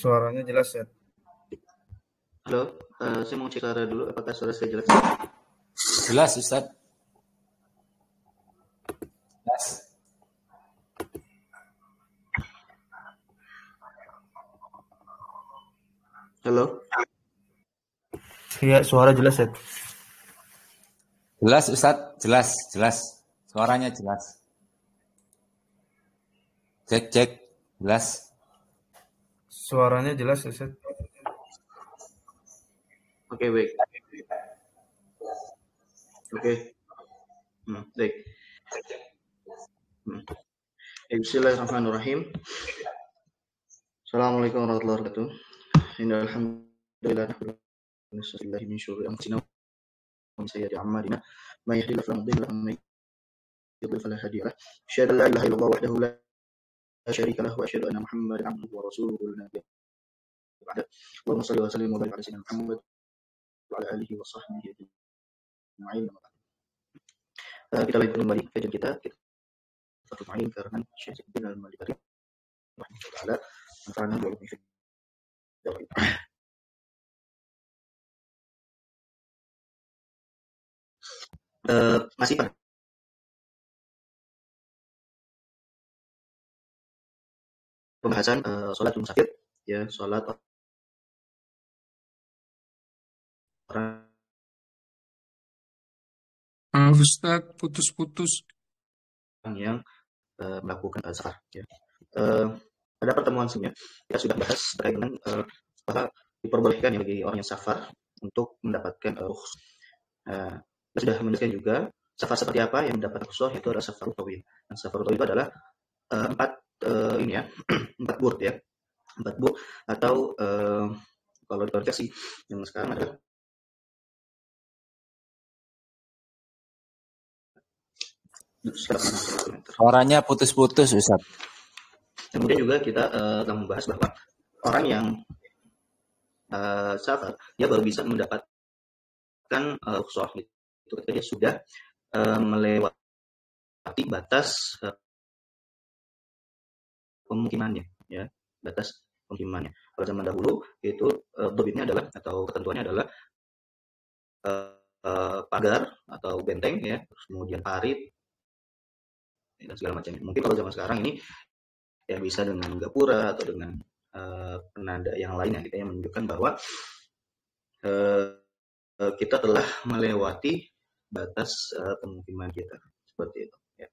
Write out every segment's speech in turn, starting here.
Suaranya jelas ya? Halo, saya mau cek suara dulu. Apakah suara saya jelas? Jelas, Ustaz. Jelas. Halo? Iya, suara jelas ya? Jelas, Ustaz. Jelas. Suaranya jelas. Cek. Jelas. Suaranya jelas ya, Ustaz? Oke, baik. Oke. Baik. Bismillahirrahmanirrahim. Assalamualaikum warahmatullahi wabarakatuh. Innal hamdalillah nahmaduhu wa nasta'inuhu min syururi anfusina wa min sayyiati a'malina. May yahdihillahu fala mudilla lahu wa may yudlil fala hadiya lahu. Asyhadu an la ilaha illallah wahdahu la syarika lahu wa asyhadu anna Muhammadan 'abduhu wa rasuluhu la nabiyya ba'da. Allahumma shalli wa sallim wa barik 'ala sayyidina Muhammad wa 'ala alihi wa sahbihi ajma'in. Kita lanjut kembali kajian kita Fathul Ma'in karena Syekh bin Al-Maliki rahimahullah taala nafa'ana bi ilmihi. Masih pada pembahasan sholat musafir, ya, sholat orang Ustaz, putus-putus. yang melakukan safar, ya. Pada pertemuan sebelumnya kita sudah bahas terkait dengan apakah diperbolehkan ya bagi orang yang safar untuk mendapatkan rukhsah. Kita sudah menjelaskan juga safar seperti apa yang mendapatkan rukhsah, yaitu adalah safar tawil. Dan safar tawil itu adalah empat burt, ya, 4 burt atau kalau diklarifikasi yang sekarang adalah Suaranya putus-putus, Ustaz. Kemudian juga kita telah membahas bahwa orang yang safar, dia baru bisa mendapatkan rukhsah itu ketika dia sudah melewati batas pemukimannya, ya, batas pemukimannya. Pada zaman dahulu itu berbitnya adalah atau ketentuannya adalah pagar atau benteng, ya, terus kemudian parit dan segala macamnya. Mungkin kalau zaman sekarang ini ya bisa dengan gapura atau dengan penanda yang lainnya, gitu, yang menunjukkan bahwa kita telah melewati batas pemukiman kita, seperti itu, ya.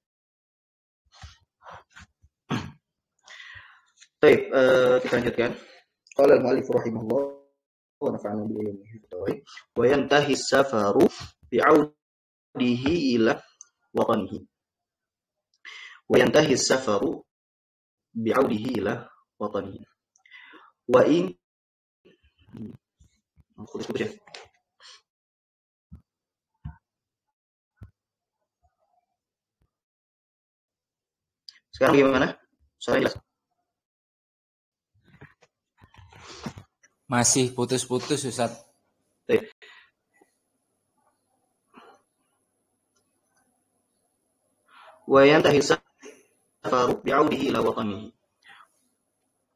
Baik, kita lanjutkan. Qala al-mu'allif rahimahullah wa nafa'ana bi ilmihi wa yantahi as-safaru bi'audihi ila watanihi. Wa yantahi as-safaru bi'audihi ila watanihi. Wa in putus-putus, ya. Sekarang bagaimana? Suara jelas? Masih putus-putus, Ustaz. Baik. Wa yantahi as-safaru bi'audihi ila watanihi.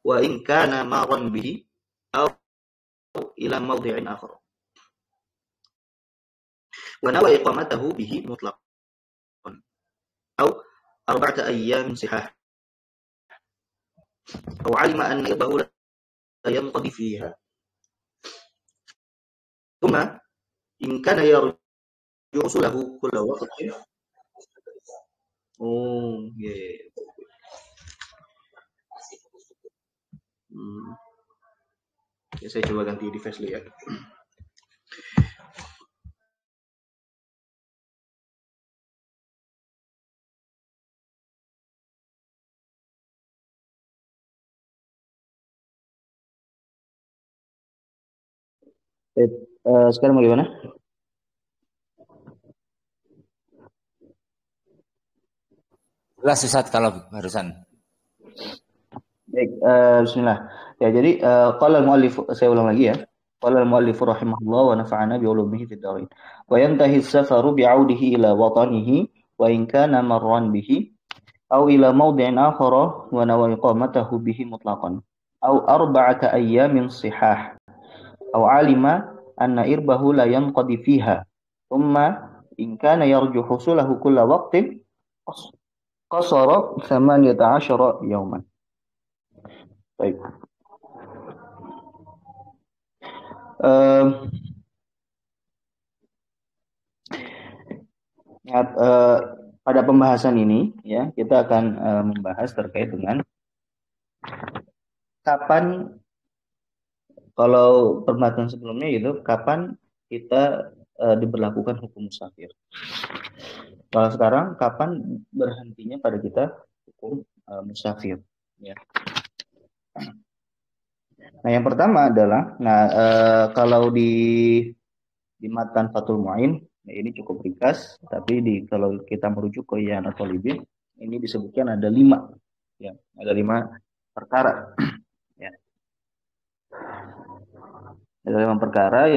Wa in kana maran bihi aw ila mawdi'in akhar. Wa nawa iqamatahu bihi mutlaqan. Aw 4 ayyam sihah. Aw 'alima anna yabahu la yanqadi fiha. Thumma in kana yarju usulahu kulla waqtin. Oh, yeah. Ya, saya coba ganti device dulu, ya. Sekarang bagaimana? Jelas, Ustaz, kalau barusan. Baik, bismillah. Ya, jadi qala al-muallif, saya ulang lagi, ya. Qala al-muallif rahimahullah wa nafa'ana bi ulumihi fid dharain. Wa yantahi as-safaru bi'audihi ila watanihi wa in kana marran bihi aw ila mawdi'in akhara wa nawa iqamatahu bihi mutlaqan أو 4 أيام صحاح أو علم أن إربه لا ينقضي فيها ثم إن كان يرجو حصوله كل وقت قصر 18 يوما. Baik. Pada pembahasan ini ya kita akan membahas terkait dengan kapan, kalau pembahasan sebelumnya itu kapan kita diberlakukan hukum musafir. Kalau sekarang kapan berhentinya pada kita hukum musafir ya. Nah, yang pertama adalah kalau di matan Fathul Mu'in ini cukup ringkas, tapi kalau kita merujuk ke Ihya Talibin ini disebutkan ada 5 ya, ada 5 perkara ya. Ada 5 perkara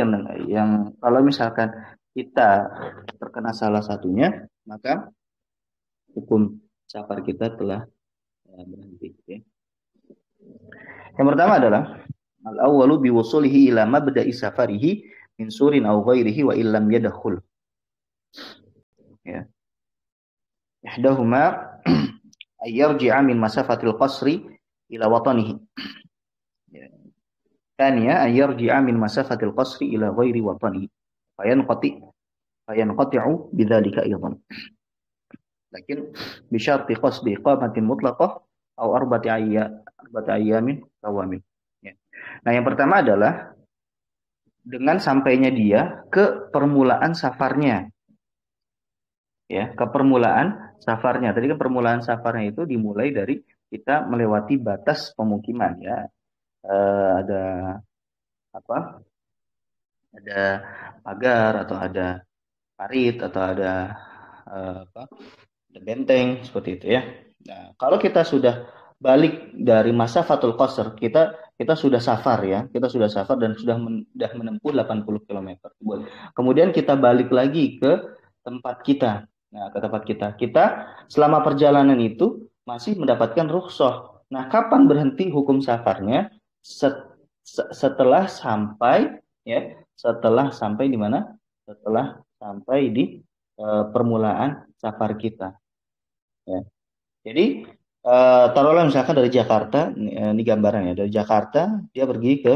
yang kalau misalkan kita terkena salah satunya, maka hukum safar kita telah berhenti ya. Yang pertama adalah al-awwalu biwusulihi ila mabda'i safarihi min surin aw ghairihi wa illam yadkhul. Ya. Ihdahuma ay yarji'a min masafatil qasri ila watanihi. Ya. Thaniya ay yarji'a min masafatil qasri ila ghairi watanihi. Fayanqati'u bidzalika aidan. Lakin bi syarti qasdi iqamatin mutlaqah aw 4 ayyamin qawamin. Ya. Nah, yang pertama adalah dengan sampainya dia ke permulaan safarnya. Ya, ke permulaan safarnya. Tadi kan permulaan safarnya itu dimulai dari kita melewati batas pemukiman ya. Ada apa? Ada pagar atau ada parit atau ada ada benteng seperti itu ya. Nah, kalau kita sudah balik dari masafatul qasr, kita sudah safar ya. Kita sudah safar dan sudah menempuh 80 km. Kemudian kita balik lagi ke tempat kita. Nah, ke tempat kita. Kita selama perjalanan itu masih mendapatkan rukhsah. Nah, kapan berhenti hukum safarnya? Setelah sampai ya, setelah sampai di mana? Setelah sampai di permulaan safar kita. Ya. Jadi taruhlah misalkan dari Jakarta, ini gambaran ya, dari Jakarta dia pergi ke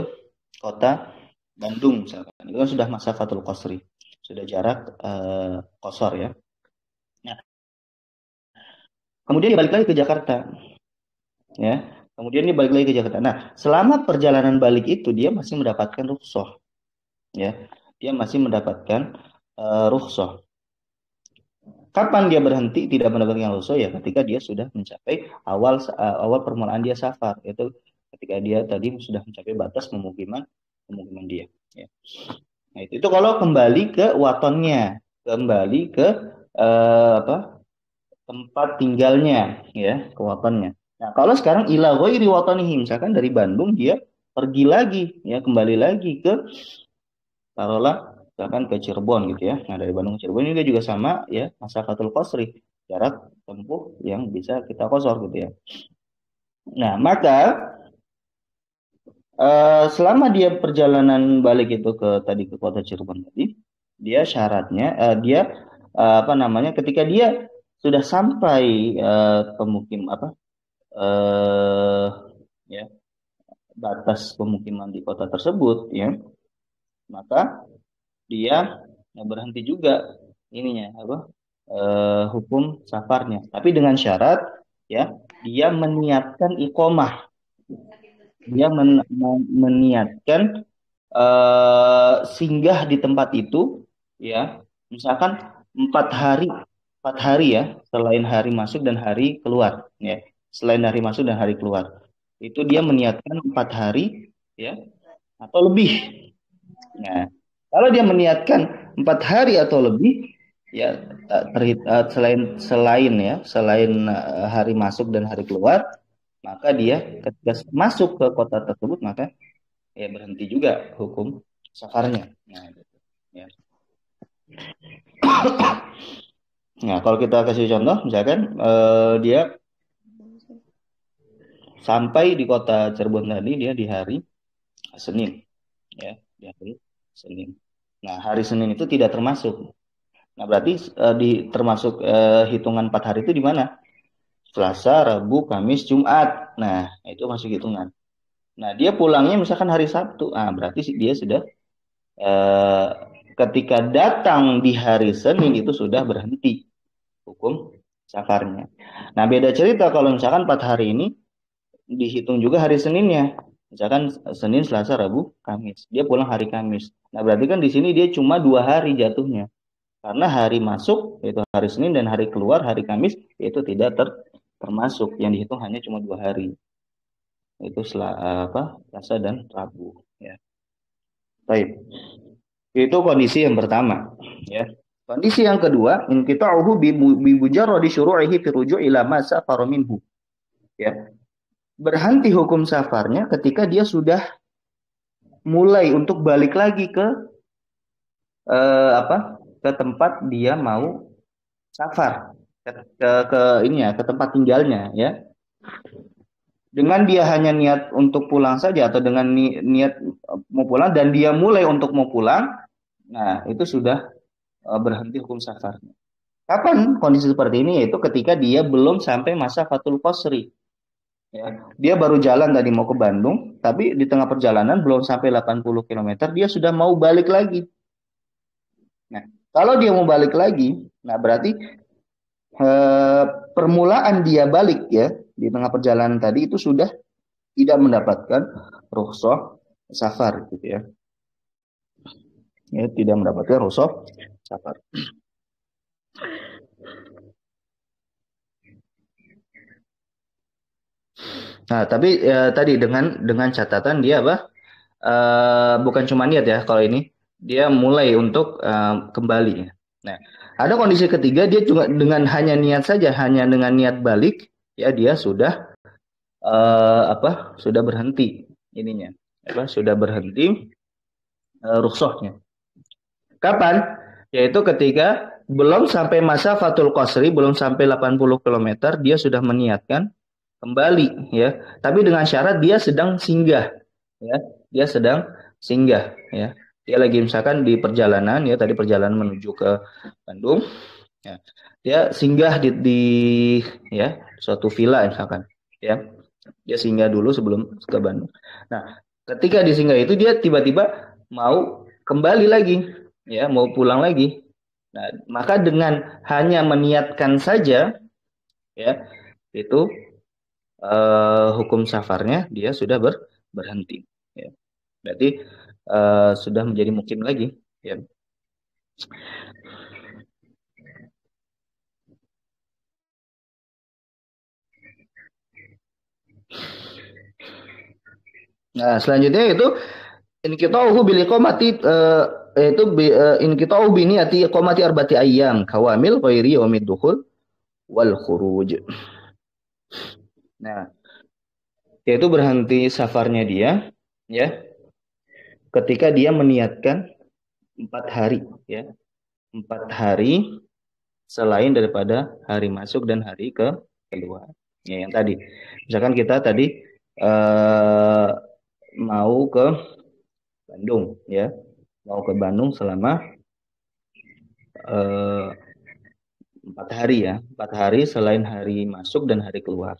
kota Bandung misalkan. Itu kan sudah masafatul qasri, sudah jarak qasar ya. Nah, kemudian dia balik lagi ke Jakarta. Ya, kemudian dia balik lagi ke Jakarta. Nah, selama perjalanan balik itu dia masih mendapatkan rukhsah. Ya, dia masih mendapatkan rukhsah. Kapan dia berhenti tidak mendapatkan rukhsah? Ya, ketika dia sudah mencapai awal permulaan dia safar, yaitu ketika dia tadi sudah mencapai batas pemukiman dia. Ya. Nah, itu kalau kembali ke watonnya, kembali ke tempat tinggalnya ya, ke watonnya. Nah, kalau sekarang ila ghairi watanihi, misalkan dari Bandung dia pergi lagi ya, kembali lagi ke taruhlah misalkan ke Cirebon gitu ya. Nah, dari Bandung ke Cirebon juga sama ya, masafatul qasri, jarak tempuh yang bisa kita qasar gitu ya. Nah, maka selama dia perjalanan balik itu ke kota Cirebon tadi, dia syaratnya ketika dia sudah sampai pemukim ya, batas pemukiman di kota tersebut ya, maka dia berhenti juga ininya hukum safarnya, tapi dengan syarat ya dia meniatkan iqomah, dia meniatkan singgah di tempat itu ya, misalkan 4 hari ya, selain hari masuk dan hari keluar ya, selain hari masuk dan hari keluar itu dia meniatkan 4 hari ya atau lebih. Nah, kalau dia meniatkan 4 hari atau lebih ya, selain hari masuk dan hari keluar, maka dia ketika masuk ke kota tersebut maka ya berhenti juga hukum safarnya. Nah, gitu, ya. Nah, kalau kita kasih contoh, misalkan dia sampai di kota Cirebon tadi dia di hari Senin, ya, di hari Senin. Nah, hari Senin itu tidak termasuk. Nah, berarti termasuk hitungan 4 hari itu di mana? Selasa, Rabu, Kamis, Jumat. Nah, itu masuk hitungan. Nah, dia pulangnya misalkan hari Sabtu. Ah, berarti dia sudah ketika datang di hari Senin itu sudah berhenti hukum safarnya. Nah, beda cerita kalau misalkan 4 hari ini dihitung juga hari Seninnya. Misalkan Senin, Selasa, Rabu, Kamis. Dia pulang hari Kamis. Nah, berarti kan di sini dia cuma 2 hari jatuhnya. Karena hari masuk yaitu hari Senin dan hari keluar hari Kamis itu tidak termasuk. Yang dihitung hanya cuma 2 hari. Itu Selasa dan Rabu, ya. Baik. Itu kondisi yang pertama, ya. Kondisi yang kedua, inqita'uhu bi mujarradi syuru'ihi fi ruju' ila ma safara minhu. Ya. Berhenti hukum safarnya ketika dia sudah mulai untuk balik lagi ke ke tempat dia mau safar, ke tempat tinggalnya, ya. Dengan dia hanya niat untuk pulang saja atau dengan niat mau pulang dan dia mulai untuk mau pulang, nah itu sudah berhenti hukum safarnya. Kapan kondisi seperti ini? Yaitu ketika dia belum sampai masa fatul qasri. Ya, dia baru jalan tadi mau ke Bandung, tapi di tengah perjalanan belum sampai 80 km, dia sudah mau balik lagi. Nah, kalau dia mau balik lagi, nah berarti permulaan dia balik ya di tengah perjalanan tadi itu sudah tidak mendapatkan rukhsah safar gitu ya. Ya, tidak mendapatkan rukhsah safar. Nah, tapi tadi dengan catatan dia bukan cuma niat ya kalau ini, dia mulai untuk kembali ya. Nah, ada kondisi ketiga dia juga dengan hanya niat saja, hanya dengan niat balik ya dia sudah sudah berhenti ininya. Sudah berhenti rukhsahnya. Kapan? Yaitu ketika belum sampai masa fatul qasri, belum sampai 80 km, dia sudah meniatkan kembali ya. Tapi dengan syarat dia sedang singgah ya. Dia sedang singgah ya. Dia lagi misalkan di perjalanan ya, tadi perjalanan menuju ke Bandung. Ya. Dia singgah di ya, suatu villa misalkan ya. Dia singgah dulu sebelum ke Bandung. Nah, ketika disinggah itu dia tiba-tiba mau kembali lagi ya, mau pulang lagi. Nah, maka dengan hanya meniatkan saja ya, itu hukum safarnya dia sudah berhenti ya. Berarti sudah menjadi mukim lagi ya. Nah, selanjutnya itu inqita'uhu bil iqamati yaitu inqita'uhu bi niati iqamati arba'ati ayyam kawamil ghairi yaumid dukhul wal khuruj. Nah, yaitu berhenti safarnya dia ya ketika dia meniatkan 4 hari ya. 4 hari selain daripada hari masuk dan hari keluar. Ya, yang tadi. Misalkan kita tadi mau ke Bandung ya. Mau ke Bandung selama 4 hari ya. 4 hari selain hari masuk dan hari keluar.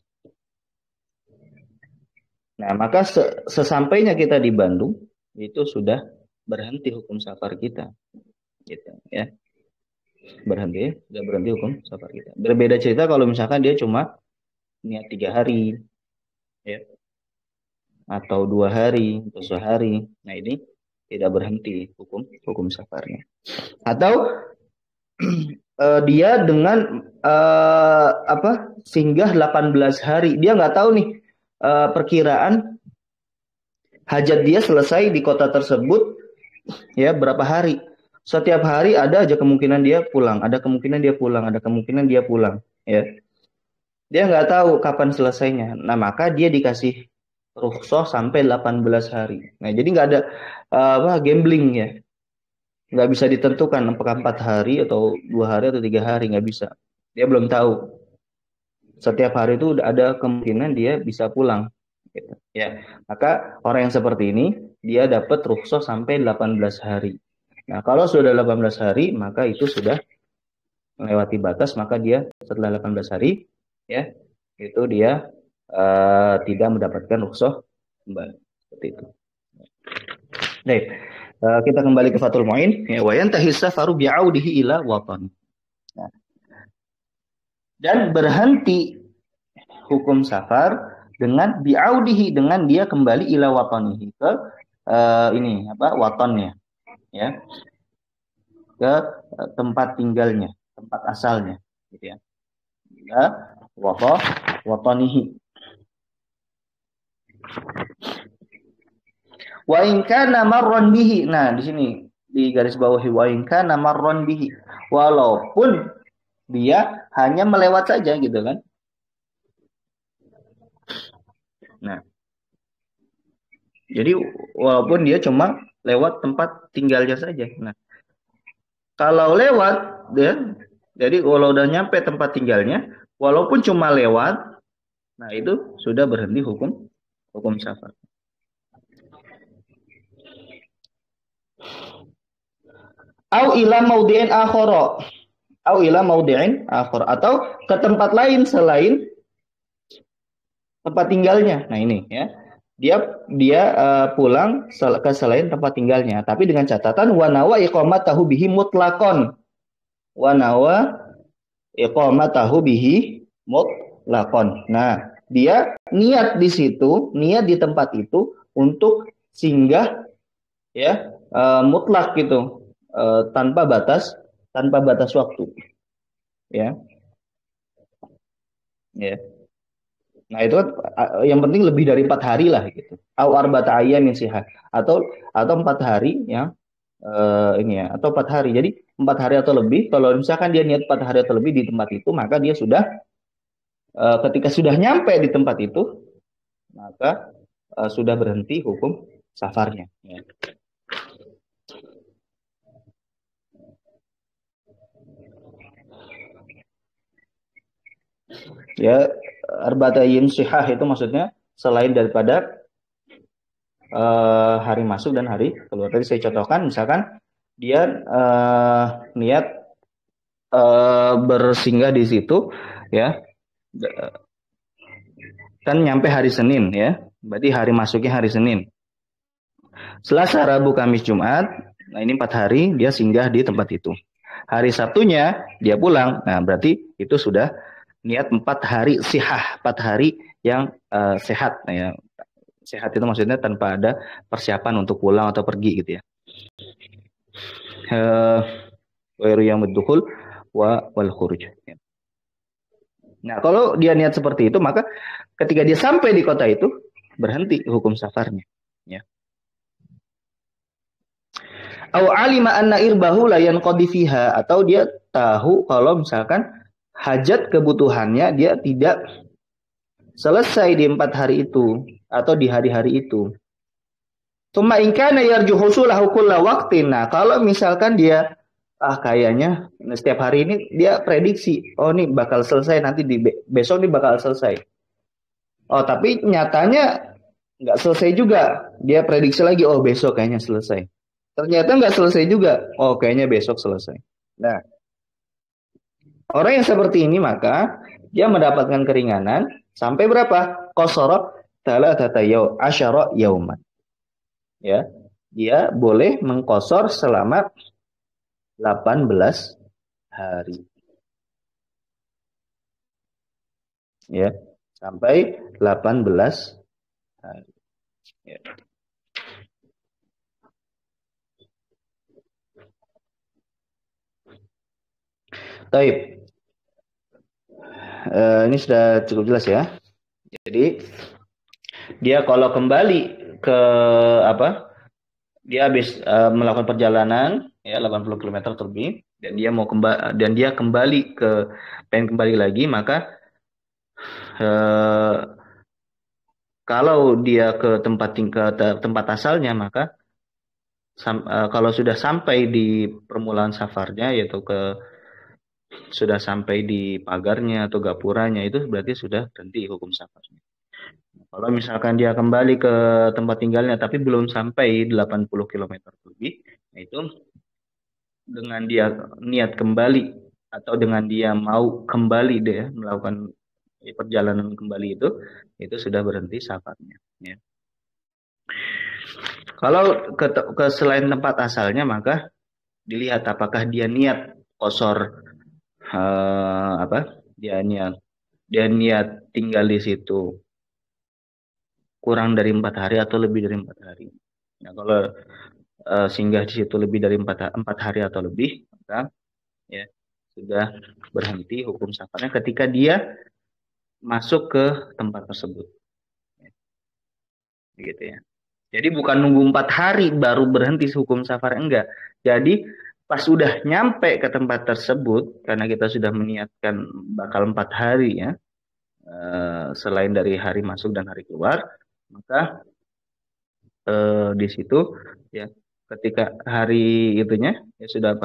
Nah, maka sesampainya kita di Bandung itu sudah berhenti hukum safar kita. Gitu ya. Sudah berhenti hukum safar kita. Berbeda cerita kalau misalkan dia cuma niat 3 hari ya. Atau 2 hari, atau sehari. Nah, ini tidak berhenti hukum safarnya. Atau dia dengan singgah 18 hari. Dia nggak tahu nih perkiraan hajat dia selesai di kota tersebut ya berapa hari. Setiap hari ada aja kemungkinan dia pulang, ada kemungkinan dia pulang, ada kemungkinan dia pulang ya. Dia nggak tahu kapan selesainya. Nah, maka dia dikasih rukhsah sampai 18 hari. Nah, jadi nggak ada gambling ya. Nggak bisa ditentukan apakah 4 hari atau 2 hari atau 3 hari, nggak bisa. Dia belum tahu. setiap hari itu ada kemungkinan dia bisa pulang. Gitu. Ya, maka orang yang seperti ini dia dapat rukhsah sampai 18 hari. Nah, kalau sudah 18 hari maka itu sudah melewati batas, maka dia setelah 18 hari ya itu dia tidak mendapatkan rukhsah kembali. Seperti itu. Baik, kita kembali ke Fathul Mu'in. Ya, wa yantahi safaru bi'audihi ila watan. Nah, dan berhenti hukum safar dengan bi'audihi, dengan dia kembali ila watanihi, ke ini apa watonnya, ya, ke tempat tinggalnya, tempat asalnya, gitu ya. Ya, watanihi. Wa in kana marron bihi. Nah, di sini di garis bawahi wa in kana marron bihi. Walaupun dia hanya melewat saja gitu kan. Nah, jadi walaupun dia cuma lewat tempat tinggalnya saja. Nah, kalau lewat ya, jadi kalau udah nyampe tempat tinggalnya, walaupun cuma lewat, nah itu sudah berhenti hukum safar. Au ila maudhi'in akhara. Au ila maudhi'in akhara, atau ke tempat lain selain tempat tinggalnya. Nah ini ya. Dia pulang ke selain tempat tinggalnya, tapi dengan catatan wa nawa iqamatahu bihi mutlaqan. Wa nawa iqamatahu bihi mutlaqan. Nah, dia niat di situ, niat di tempat itu untuk singgah ya, mutlak gitu, tanpa batas waktu. Ya. Ya. Nah, itu kan yang penting lebih dari 4 hari lah gitu. Au arba'ata ayyamin sihah, atau 4 hari ya, ini ya, atau 4 hari. Jadi 4 hari atau lebih, kalau misalkan dia niat 4 hari atau lebih di tempat itu, maka dia sudah ketika sudah nyampe di tempat itu, maka sudah berhenti hukum safarnya. Ya. Ya, arba'ata ayyam sihah itu maksudnya selain daripada hari masuk dan hari keluar. Tadi saya contohkan, misalkan dia niat bersinggah di situ ya, kan nyampe hari Senin ya, berarti hari masuknya hari Senin. Selasa, Rabu, Kamis, Jumat, nah ini 4 hari dia singgah di tempat itu. Hari Sabtunya dia pulang, nah berarti itu sudah niat 4 hari sihah, 4 hari yang sehat. Nah, ya. Sehat itu maksudnya tanpa ada persiapan untuk pulang atau pergi gitu ya. Wairu yang berdukhul wal khuruj. Nah, kalau dia niat seperti itu, maka ketika dia sampai di kota itu, berhenti hukum safarnya. Ya. Au alima anna irbahu la yanqadi fiha, atau dia tahu kalau misalkan hajat kebutuhannya dia tidak selesai di 4 hari itu atau di hari-hari itu. Tsumma in kana yarju husulahu kulla waqtin. Nah, kalau misalkan dia kayaknya setiap hari ini dia prediksi, oh ini bakal selesai nanti besok ini bakal selesai. Oh, tapi nyatanya nggak selesai juga. Dia prediksi lagi, oh besok kayaknya selesai. Ternyata nggak selesai juga. Oh, kayaknya besok selesai. Nah, orang yang seperti ini maka dia mendapatkan keringanan sampai berapa? Qasara thalathata asyara yauman. Ya, dia boleh mengqasar selama 18 hari. Ya, sampai 18 hari. Ya. Taib. Ini sudah cukup jelas ya. Jadi dia kalau kembali ke dia habis melakukan perjalanan ya 80 km lebih, dan dia mau pengen kembali lagi, maka kalau dia ke tempat asalnya, maka kalau sudah sampai di permulaan safarnya, yaitu ke sudah sampai di pagarnya atau gapuranya, itu berarti sudah berhenti hukum safarnya. Kalau misalkan dia kembali ke tempat tinggalnya tapi belum sampai 80 km lebih, nah itu dengan dia niat kembali atau dengan dia mau kembali deh melakukan perjalanan kembali itu sudah berhenti safarnya. Ya. Kalau ke selain tempat asalnya, maka dilihat apakah dia niat kosor, dia niat tinggal di situ kurang dari 4 hari atau lebih dari 4 hari. Nah, kalau singgah di situ lebih dari 4 hari atau lebih, maka ya sudah berhenti hukum safarnya ketika dia masuk ke tempat tersebut. Gitu ya. Jadi bukan nunggu 4 hari baru berhenti hukum safar, enggak. Jadi pas sudah nyampe ke tempat tersebut, karena kita sudah meniatkan bakal 4 hari ya, selain dari hari masuk dan hari keluar, maka di situ ya ketika hari itunya ya sudah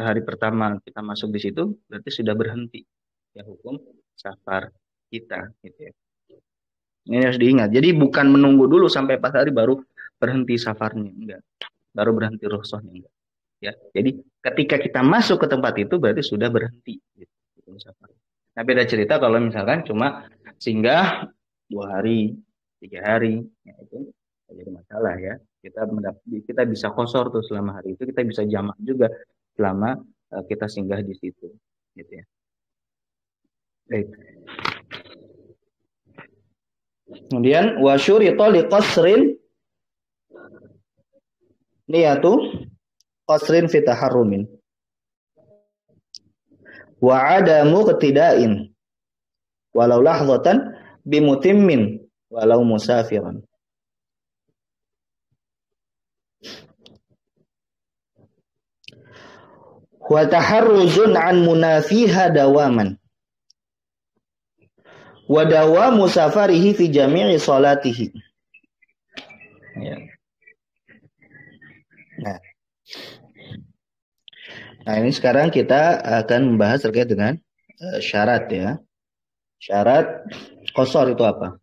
hari pertama kita masuk di situ, berarti sudah berhenti ya hukum safar kita gitu ya. Ini harus diingat. Jadi bukan menunggu dulu sampai 4 hari baru berhenti safarnya, enggak. Baru berhenti rukhsahnya, enggak. Ya. Jadi ketika kita masuk ke tempat itu berarti sudah berhenti gitu, safar. Nah, beda cerita kalau misalkan cuma singgah 2 hari, 3 hari, ya itu jadi masalah ya. Kita bisa kosor tuh selama hari itu, kita bisa jamak juga selama kita singgah di situ, gitu ya. Baik. Kemudian wa syurita liqasrin niyatu qasrin fi taharrumin wa adamu qtida'in walau lahzatan bimutimmin walau musafiran. Wa taharruzun an munafiha dawaman wa dawamu safarihi fi jami'i salatihi. Ya. Nah, ini sekarang kita akan membahas terkait dengan syarat ya. Syarat qasar itu apa?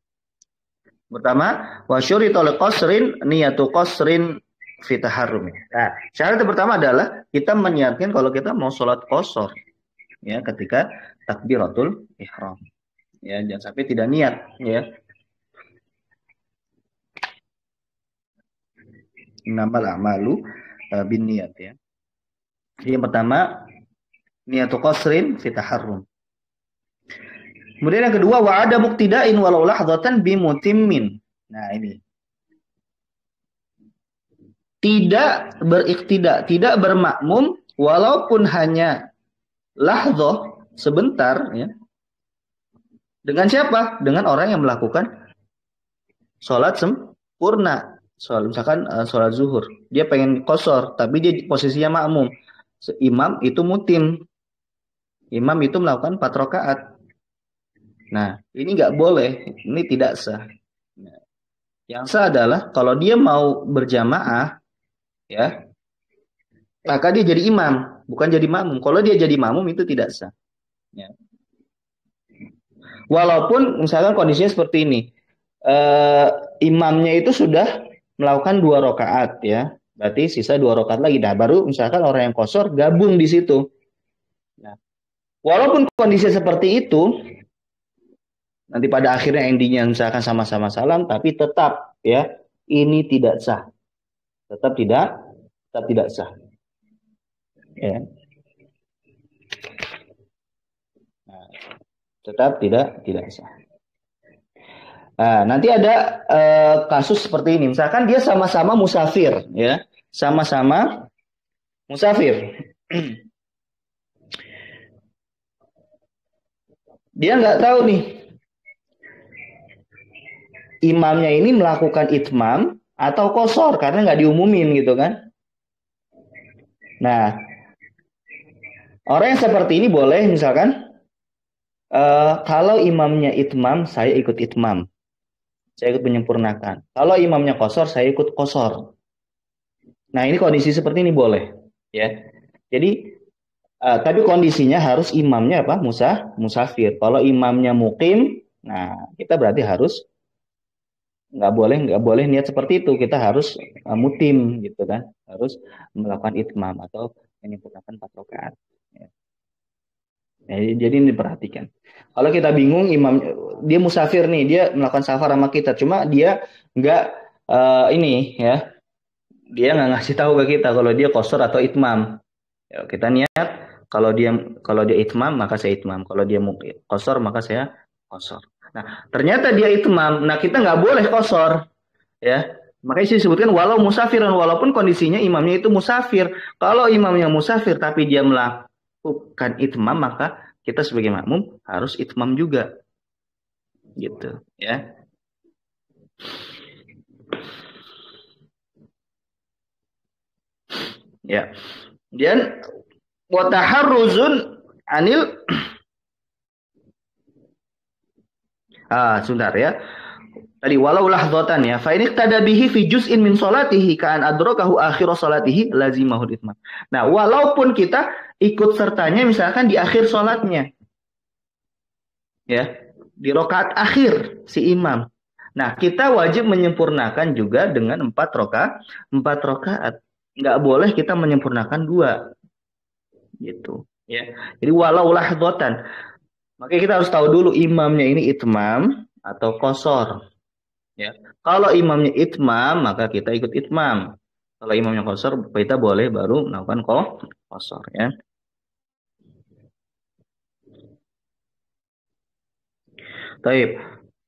Pertama, wa syurita li qasrin niyatu qasrin fi taharrum. Nah, syarat yang pertama adalah kita meniatkan kalau kita mau sholat qasar ya ketika takbiratul ihram. Ya, jangan sampai tidak niat ya. Innamal a'malu binniyat ya. Jadi yang pertama niyatu qasrin fi taharrum. Kemudian yang kedua wa ada muqtida'in walau lahdatan bimutimmin. Nah, ini. Tidak beriktida, tidak bermakmum walaupun hanya lahdzah sebentar ya. Dengan siapa? Dengan orang yang melakukan sholat sempurna. Misalkan sholat zuhur. Dia pengen qasar, tapi dia posisinya makmum. Imam itu mutim. Imam itu melakukan 4 rakaat. Nah, ini nggak boleh. Ini tidak sah. Nah, yang sah adalah kalau dia mau berjamaah, ya, maka dia jadi imam, bukan jadi makmum. Kalau dia jadi makmum itu tidak sah. Ya. Walaupun misalkan kondisinya seperti ini, imamnya itu sudah melakukan 2 rakaat ya, berarti sisa 2 rakaat lagi. Nah, baru misalkan orang yang qasar gabung di situ. Nah, walaupun kondisi seperti itu, nanti pada akhirnya endingnya misalkan sama-sama salam, tapi tetap ya ini tidak sah, tetap tidak sah. Ya. Tetap tidak sah. Nah, nanti ada kasus seperti ini. Misalkan dia sama-sama musafir, ya, sama-sama musafir. Dia nggak tahu nih, imamnya ini melakukan itmam atau qasar karena nggak diumumin gitu kan. Nah, orang yang seperti ini boleh misalkan. Kalau imamnya itmam, saya ikut itmam. Saya ikut menyempurnakan. Kalau imamnya qasar, saya ikut qasar. Nah, ini kondisi seperti ini boleh. Ya. Jadi, Tapi kondisinya harus imamnya apa? Musafir. Kalau imamnya mukim, nah kita berarti harus nggak boleh niat seperti itu. Kita harus mutim gitu kan, harus melakukan itmam atau menyempurnakan 4 rakaat. Ya. Jadi ini diperhatikan. Kalau kita bingung imam dia musafir nih, dia melakukan safar sama kita, cuma dia nggak ini ya, dia nggak ngasih tahu ke kita kalau dia qasar atau itmam. Ya, kita niat kalau dia itmam maka saya itmam, kalau dia qasar maka saya qasar. Nah ternyata dia itmam, nah kita nggak boleh qasar ya. Makanya disebutkan walau musafiran, walaupun kondisinya imamnya itu musafir. Kalau imamnya musafir tapi dia melakukan itmam, maka kita sebagai makmum harus itmam juga. Gitu, ya. Ya. Dan wa taharruzun anil sebentar ya. Tadi walau lahdatan ya, fa in iqtada bihi fi juz'in min salatihi ka'an adrakahu akhir salatihi lazimahul itmam. Nah, walaupun kita ikut sertanya misalkan di akhir salatnya. Ya, di rakaat akhir si imam. Nah, kita wajib menyempurnakan juga dengan 4 rakaat. Nggak boleh kita menyempurnakan 2. Gitu, ya. Jadi walau lahdatan. Makanya kita harus tahu dulu imamnya ini itmam atau qasar. Ya. Kalau imamnya itmam, maka kita ikut itmam. Kalau imamnya qasar, kita boleh baru melakukan qasar ya. Taib.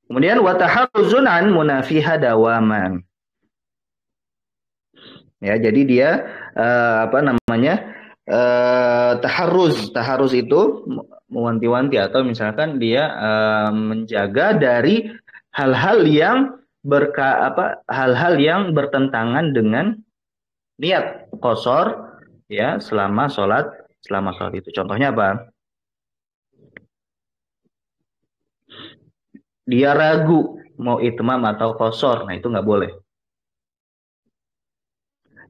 Kemudian wa taharruzun an munafiha dawaman. Ya, jadi dia taharruz itu mewanti-wanti atau misalkan dia menjaga dari hal-hal yang hal-hal yang bertentangan dengan niat qasar ya selama sholat itu. Contohnya apa? Dia ragu mau itmam atau qasar, nah itu nggak boleh.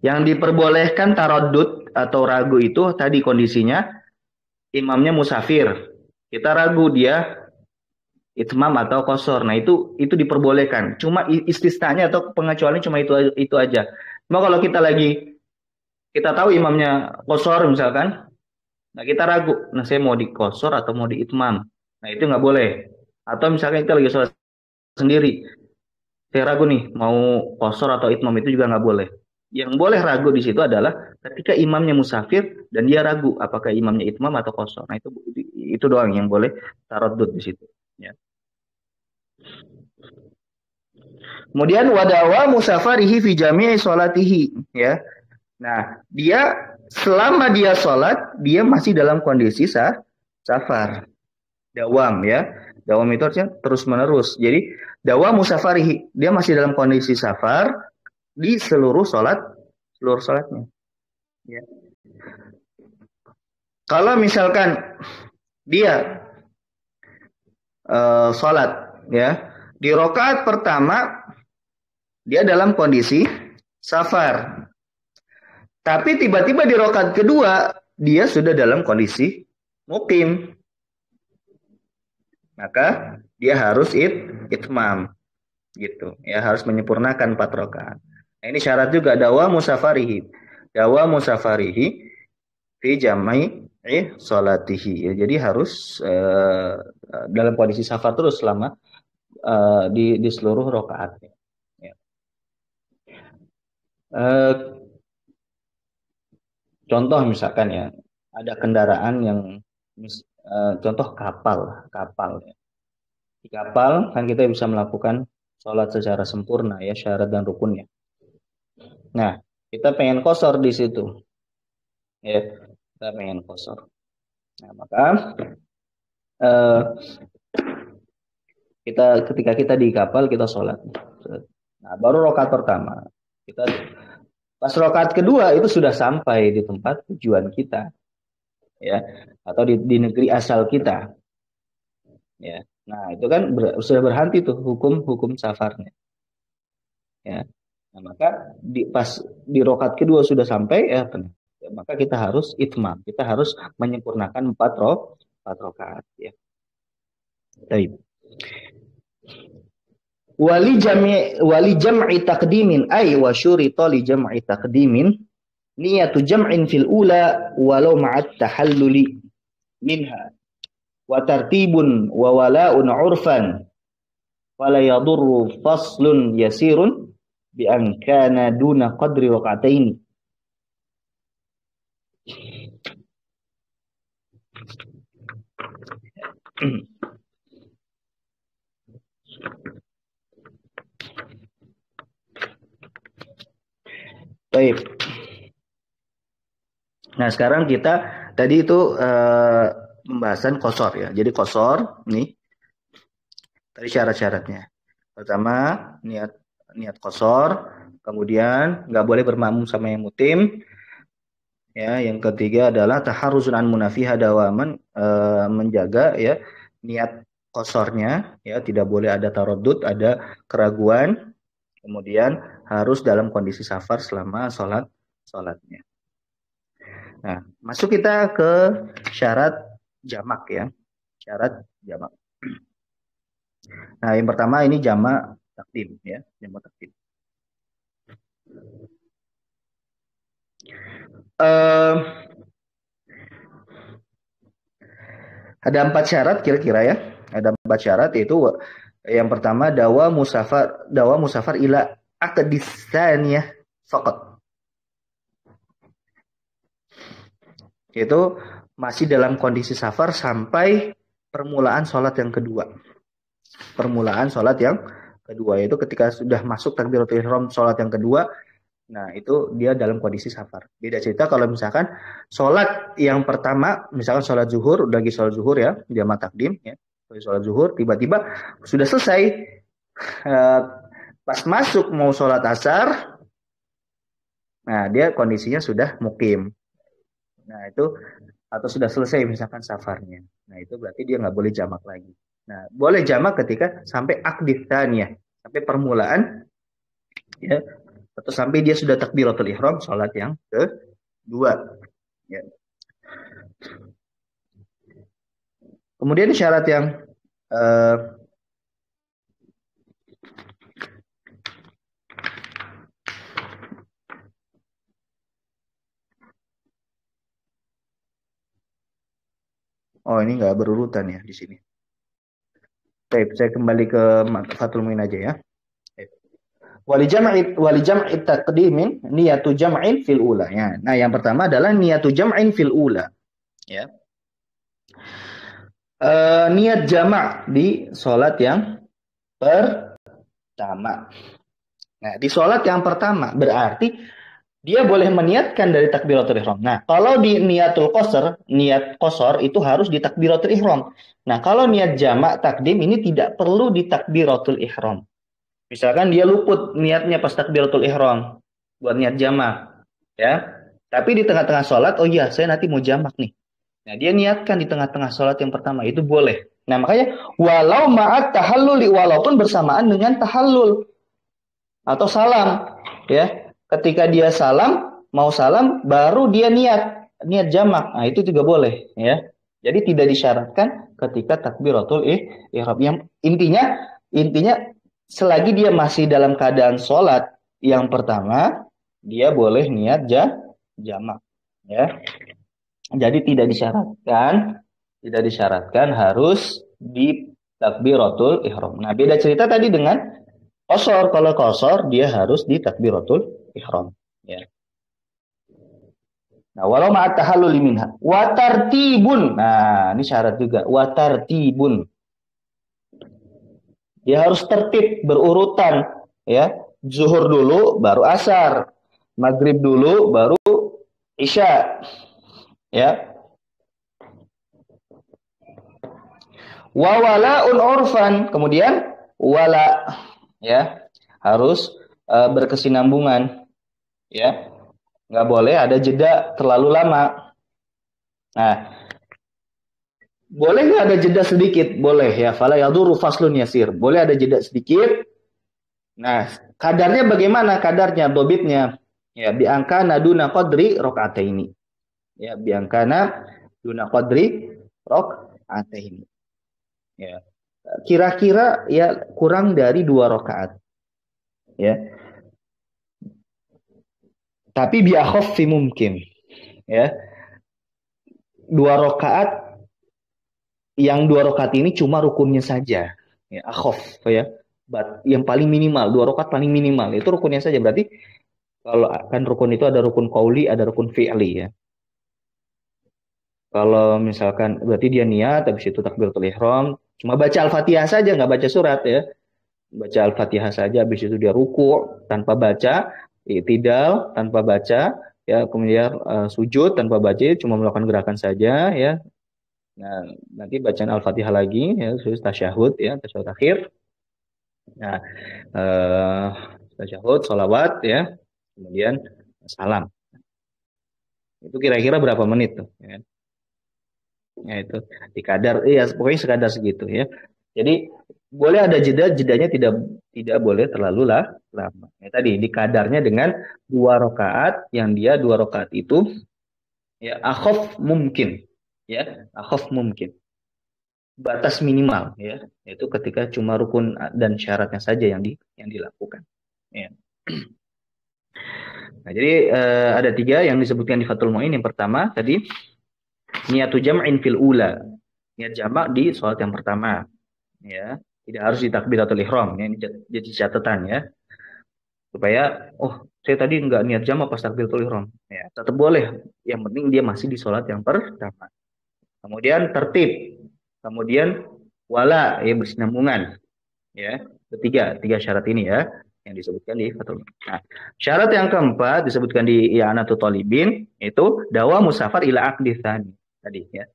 Yang diperbolehkan taraddud atau ragu itu tadi kondisinya imamnya musafir, kita ragu dia itmam atau qasar. Nah, itu diperbolehkan. Cuma istisnanya atau pengecualian cuma itu aja. Cuma kalau kita tahu imamnya qasar misalkan, nah kita ragu, nah saya mau di qasar atau mau di itmam. Nah, itu nggak boleh. Atau misalkan kita lagi sholat sendiri, saya ragu nih mau qasar atau itmam, itu juga nggak boleh. Yang boleh ragu di situ adalah ketika imamnya musafir dan dia ragu apakah imamnya itmam atau qasar. Nah, itu doang yang boleh taraddud di situ. Ya. Kemudian wadawa musafarihi fi jami'i sholatihi ya. Nah, dia selama dia sholat dia masih dalam kondisi safar. Dawam ya. Dawam itu artinya terus menerus. Jadi dawam musafarihi, dia masih dalam kondisi safar di seluruh sholatnya. Ya. Kalau misalkan dia sholat ya di rakaat pertama dia dalam kondisi safar, tapi tiba-tiba di rakaat kedua dia sudah dalam kondisi mukim, maka dia harus itmam gitu ya, harus menyempurnakan 4 rakaat. Nah, ini syarat juga dawa musafarihi fi jamai sholatihi ya, jadi harus dalam kondisi safar terus selama di seluruh rakaatnya. Ya. Contoh misalkan ya, ada kendaraan yang contoh kapal ya. Di kapal kan kita bisa melakukan sholat secara sempurna ya, syarat dan rukunnya. Nah, kita pengen qasar di situ. Ya, kita pengen qasar. Nah, maka ketika kita di kapal kita sholat. Nah, baru rakaat pertama. Pas rakaat kedua itu sudah sampai di tempat tujuan kita. Ya, atau di negeri asal kita. Ya. Nah, itu kan sudah berhenti tuh hukum safarnya. Ya. Nah, maka pas di rakaat kedua sudah sampai ya ya, maka kita harus itmam, kita harus menyempurnakan 4 rakaat ya. Baik. Wali jam'i taqdimin ay wa syurita li jam'i taqdimin niyatu jam'in fil ula walau ma'at tahalluli minha wa tartibun wa wala'un urfan wala yadurru faslun yasirun bi an kana duna qadri raq'ataini. Baik. Nah, sekarang kita tadi itu pembahasan qasar ya. Jadi qasar nih tadi syarat-syaratnya. Pertama, niat qasar, kemudian nggak boleh bermakmum sama yang mutim. Ya, yang ketiga adalah taharruzun an munafiha dawaman, menjaga ya niat qasarnya ya, tidak boleh ada taraddud, ada keraguan. Kemudian harus dalam kondisi safar selama sholatnya. Nah, masuk kita ke syarat jamak ya. Syarat jamak. Nah, yang pertama ini jamak takdim ya, jamak takdim. Ada 4 syarat kira-kira ya. Ada 4 syarat, yaitu yang pertama dawa musafar ila aqdis tsaniyah faqat. Yaitu masih dalam kondisi safar sampai permulaan sholat yang kedua. Permulaan sholat yang kedua yaitu ketika sudah masuk takbiratul ihram sholat yang kedua. Nah, itu dia dalam kondisi safar. Beda cerita kalau misalkan sholat yang pertama, misalkan sholat zuhur, lagi sholat zuhur ya, jamak takdim ya. Sholat zuhur, tiba-tiba sudah selesai, pas masuk mau sholat asar, nah dia kondisinya sudah mukim. Nah itu, atau sudah selesai misalkan safarnya. Nah itu berarti dia nggak boleh jamak lagi. Nah boleh jamak ketika sampai aqdis tsaniyah, sampai permulaan, ya, atau sampai dia sudah takbiratul ihram sholat yang kedua. Ya. Kemudian syarat yang ini nggak berurutan ya di sini. Baik, saya kembali ke Fathul Muin aja ya. Wali jam'i taqdimin niyatu jam'in fil ula ya. Nah, yang pertama adalah niyatu jam'in fil ula. Ya. Niat jamak di sholat yang pertama. Nah, di sholat yang pertama berarti dia boleh meniatkan dari takbiratul ihram. Nah, kalau di niatul qasar, niat qasar itu harus di takbiratul ihram. Nah, kalau niat jamak takdim ini tidak perlu di takbiratul ihram. Misalkan dia luput niatnya pas takbiratul ihram buat niat jamak, ya. Tapi di tengah-tengah sholat, oh iya, saya nanti mau jamak nih. Nah, dia niatkan di tengah-tengah sholat yang pertama, itu boleh. Nah, makanya walau ma'at tahalluli, walaupun bersamaan dengan tahallul atau salam, ya. Ketika dia mau salam, baru dia niat jamak. Nah, itu juga boleh, ya. Jadi tidak disyaratkan ketika takbiratul ihram. Yang intinya selagi dia masih dalam keadaan sholat yang pertama, dia boleh niat jamak, ya. Jadi tidak disyaratkan harus di takbiratul ihram. Nah, beda cerita tadi dengan qasar. Kalau qasar dia harus di takbiratul ihram, ya. Nah, walau ma'at tahallul minha wa tartibun. Nah, ini syarat juga, wa tartibun. Dia harus tertib, berurutan, ya. Zuhur dulu baru asar, maghrib dulu baru isya. Ya. Wa wala'un urfan, kemudian wala, ya, harus berkesinambungan, ya. Nggak boleh ada jeda terlalu lama. Nah, boleh nggak ada jeda sedikit? Boleh ya. Fala yadurru faslun yasir. Boleh ada jeda sedikit. Nah, kadarnya bagaimana? Kadarnya, dobitnya. Ya, bi angkana duna qadri rakaataini. Ya, bi angkana duna qadri rakaataini. Ya. Kira-kira ya kurang dari 2 rakaat. Ya. Tapi bi akhaffi mungkin. Ya. 2 rakaat, yang 2 rakaat ini cuma rukunnya saja. Ya, akhaf ya. Yang paling minimal, 2 rakaat paling minimal itu rukunnya saja. Berarti kalau kan rukun itu ada rukun qauli, ada rukun fi'li ya. Kalau misalkan berarti dia niat, habis itu takbiratul ihram, cuma baca Al-Fatihah saja, nggak baca surat ya. Baca Al-Fatihah saja, habis itu dia ruku tanpa baca, i'tidal tanpa baca, ya kemudian sujud tanpa baca, cuma melakukan gerakan saja ya. Nah, nanti bacaan Al-Fatihah lagi ya, terus tasyahud ya, tasyahud akhir. Nah, tasyahud, sholawat ya, kemudian salam. Itu kira-kira berapa menit tuh? Ya. Ya itu dikadar, iya pokoknya sekadar segitu ya. Jadi boleh ada jeda, jedanya tidak boleh terlalu lama. Ya, tadi dikadarnya dengan 2 rakaat, yang dia 2 rakaat itu ya akhaf mungkin, ya akhaf mungkin, batas minimal ya, yaitu ketika cuma rukun dan syaratnya saja yang dilakukan. Ya. Nah, jadi ada 3 yang disebutkan di Fathul Mu'in. Yang pertama tadi niatu jam'in fil ula, niat jamak di sholat yang pertama ya, tidak harus di takbiratul ihram ya, ini jadi catatan ya, supaya saya tadi nggak niat jamak pas takbiratul ihram ya, tetap boleh, yang penting dia masih di sholat yang pertama. Kemudian tertib, kemudian wala ya, bersinambungan ya, tiga syarat ini ya yang disebutkan di Fathul. Nah, syarat yang keempat disebutkan di I'anatul Talibin, itu dawa musafar ila aqdi tsani tadi ya.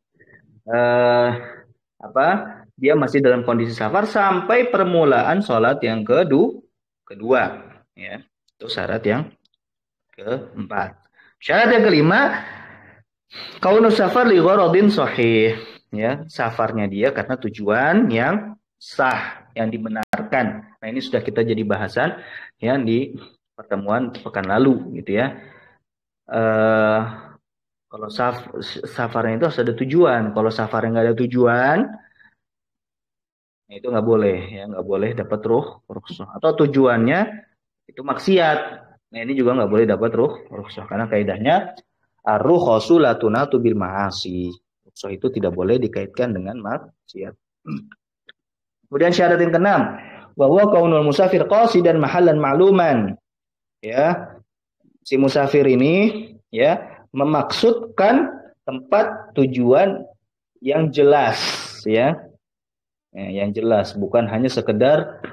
Dia masih dalam kondisi safar sampai permulaan sholat yang kedua ya. Itu syarat yang keempat. Syarat yang kelima, kaunus safar li gharadin shahih ya, safarnya dia karena tujuan yang sah, yang dibenarkan. Nah, ini sudah kita jadi bahasan ya di pertemuan pekan lalu gitu ya. Kalau safarnya itu harus ada tujuan. Kalau safarnya nggak ada tujuan, itu nggak boleh ya, nggak boleh dapat rukhsah. Atau tujuannya itu maksiat, nah ini juga nggak boleh dapat rukhsah, karena kaidahnya ar-rukhsu la tunatu bil ma'asi. Rukhsah itu tidak boleh dikaitkan dengan maksiat. Kemudian syarat yang keenam, bahwa kaunul musafir qasidan mahallan ma'luman ya, si musafir ini ya memaksudkan tempat tujuan yang jelas ya. Yang jelas, bukan hanya sekedar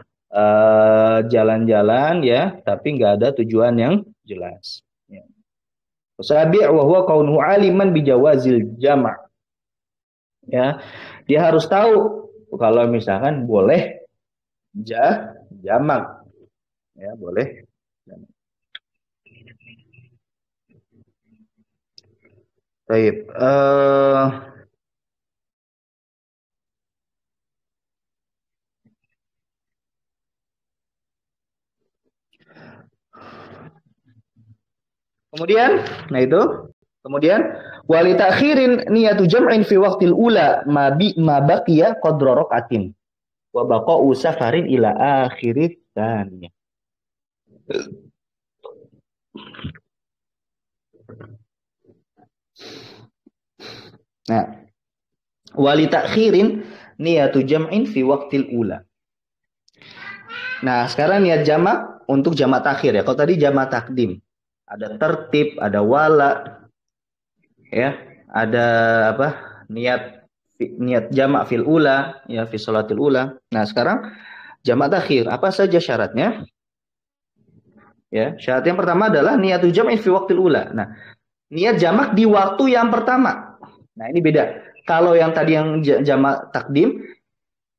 jalan-jalan ya, tapi nggak ada tujuan yang jelas. Sabi' wa huwa kaunuhu aliman bijawazil jama'. Ya, dia harus tahu kalau misalkan boleh jamak. Ya, boleh. Baik. Kemudian, nah itu, kemudian wali takhirin niyatu jam'in fi waqtil ula ma baqiya qadra rak'atin wa baqa'u safarin ila akhirit tsaniyah. Nah, wali takhirin niyatu jam'in fi waqtil ula. Nah, sekarang niat jamak untuk jamak takhir ya. Kalau tadi jamak takdim, ada tertib, ada wala, ya, ada apa? Niat jamak fil ula, ya, fi sholatil ula. Nah, sekarang jamak takhir, apa saja syaratnya? Ya, syarat yang pertama adalah niatu jam'in fi waqtil ula. Nah, niat jamak di waktu yang pertama. Nah, ini beda. Kalau yang tadi yang jamak takdim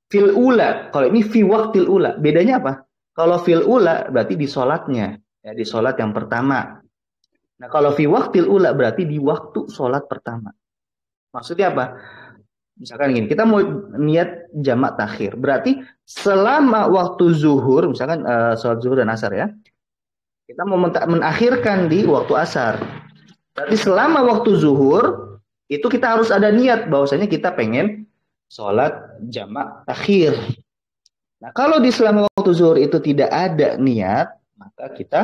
fil ula, kalau ini fi waqtil ula. Bedanya apa? Kalau fil ula berarti di sholatnya, ya, di sholat yang pertama. Nah, kalau fi waqtil ula berarti di waktu sholat pertama. Maksudnya apa? Misalkan gini, kita mau niat jamak takhir, berarti selama waktu zuhur, misalkan sholat zuhur dan asar ya, Kita mau menakhirkan di waktu asar. Berarti selama waktu zuhur itu kita harus ada niat bahwasanya kita pengen sholat jamak takhir. Nah, kalau di selama waktu zuhur itu tidak ada niat, maka kita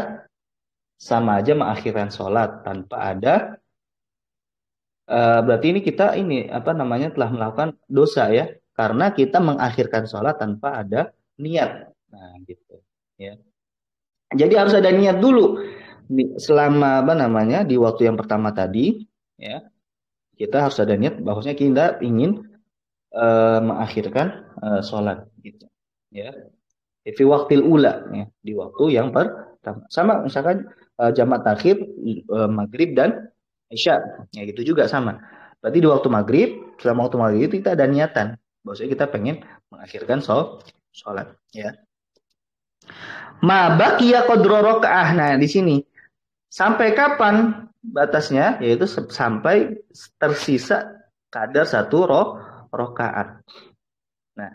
sama aja mengakhirkan sholat tanpa ada. Berarti ini kita telah melakukan dosa ya, karena kita mengakhirkan sholat tanpa ada niat. Nah, gitu ya. Jadi harus ada niat dulu selama di waktu yang pertama tadi ya. Kita harus ada niat bahwasanya kita ingin mengakhirkan sholat gitu ya. Fi waktil ula ya, di waktu yang pertama. Sama misalkan jamak takhir maghrib dan isya ya, gitu juga sama. Berarti di waktu maghrib, selama waktu maghrib itu kita ada niatan bahwasanya kita pengen mengakhirkan sholat ya. Ma baqiya qadra rakaah. Nah, di sini sampai kapan batasnya? Yaitu sampai tersisa kadar satu rakaat. Nah,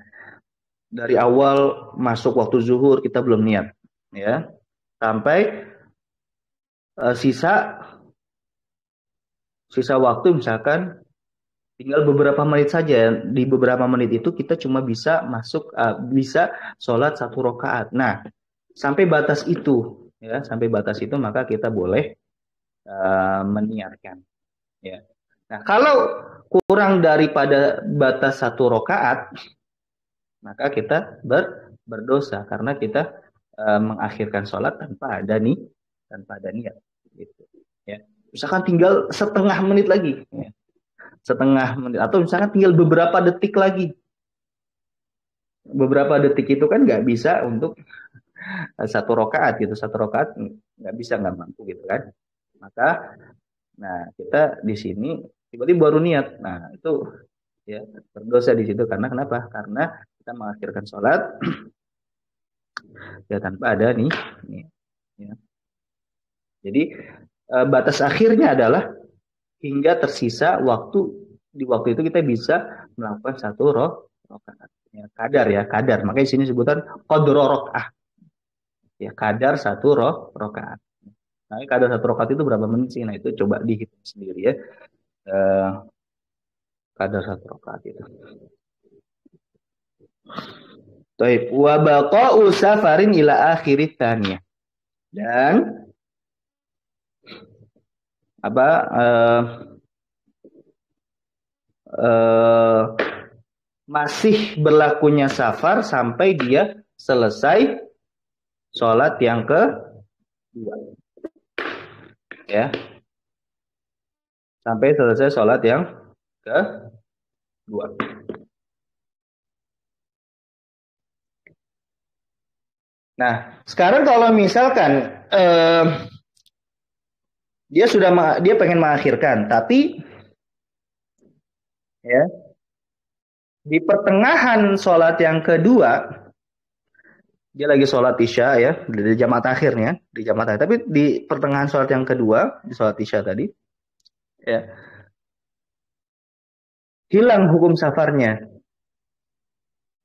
dari awal masuk waktu zuhur kita belum niat ya. Sampai sisa waktu misalkan tinggal beberapa menit saja. Di beberapa menit itu kita cuma bisa bisa sholat satu rakaat. Nah, sampai batas itu ya, maka kita boleh meniatkan ya. Nah, kalau kurang daripada batas satu rakaat, maka kita berdosa karena kita mengakhirkan sholat tanpa ada niat gitu ya. Misalkan tinggal setengah menit lagi ya. Setengah menit atau misalkan tinggal beberapa detik lagi. Beberapa detik itu kan nggak bisa untuk satu rakaat gitu. Satu rakaat nggak mampu gitu kan. Maka kita di sini tiba-tiba baru niat. Nah, itu ya berdosa di situ karena kenapa? Karena kita mengakhirkan sholat ya tanpa ada nih ya. Jadi batas akhirnya adalah hingga tersisa di waktu itu kita bisa melakukan satu rakaat ya, kadar. Makanya di sini sebutan qadra rakaah ya, kadar satu rakaat. Nah, kadar satu rakaat itu berapa menit sih? Nah, itu coba dihitung sendiri ya. Kadar satu rakaat itu. Taib wa baqa'u safarin ila akhirit thaniyah. Dan masih berlakunya safar sampai dia selesai sholat yang kedua ya, sampai selesai sholat yang kedua. Nah, sekarang kalau misalkan dia pengen mengakhirkan, tapi ya di pertengahan sholat yang kedua dia lagi sholat isya ya, di jamaah akhirnya, tapi di pertengahan sholat yang kedua di sholat isya tadi ya hilang hukum safarnya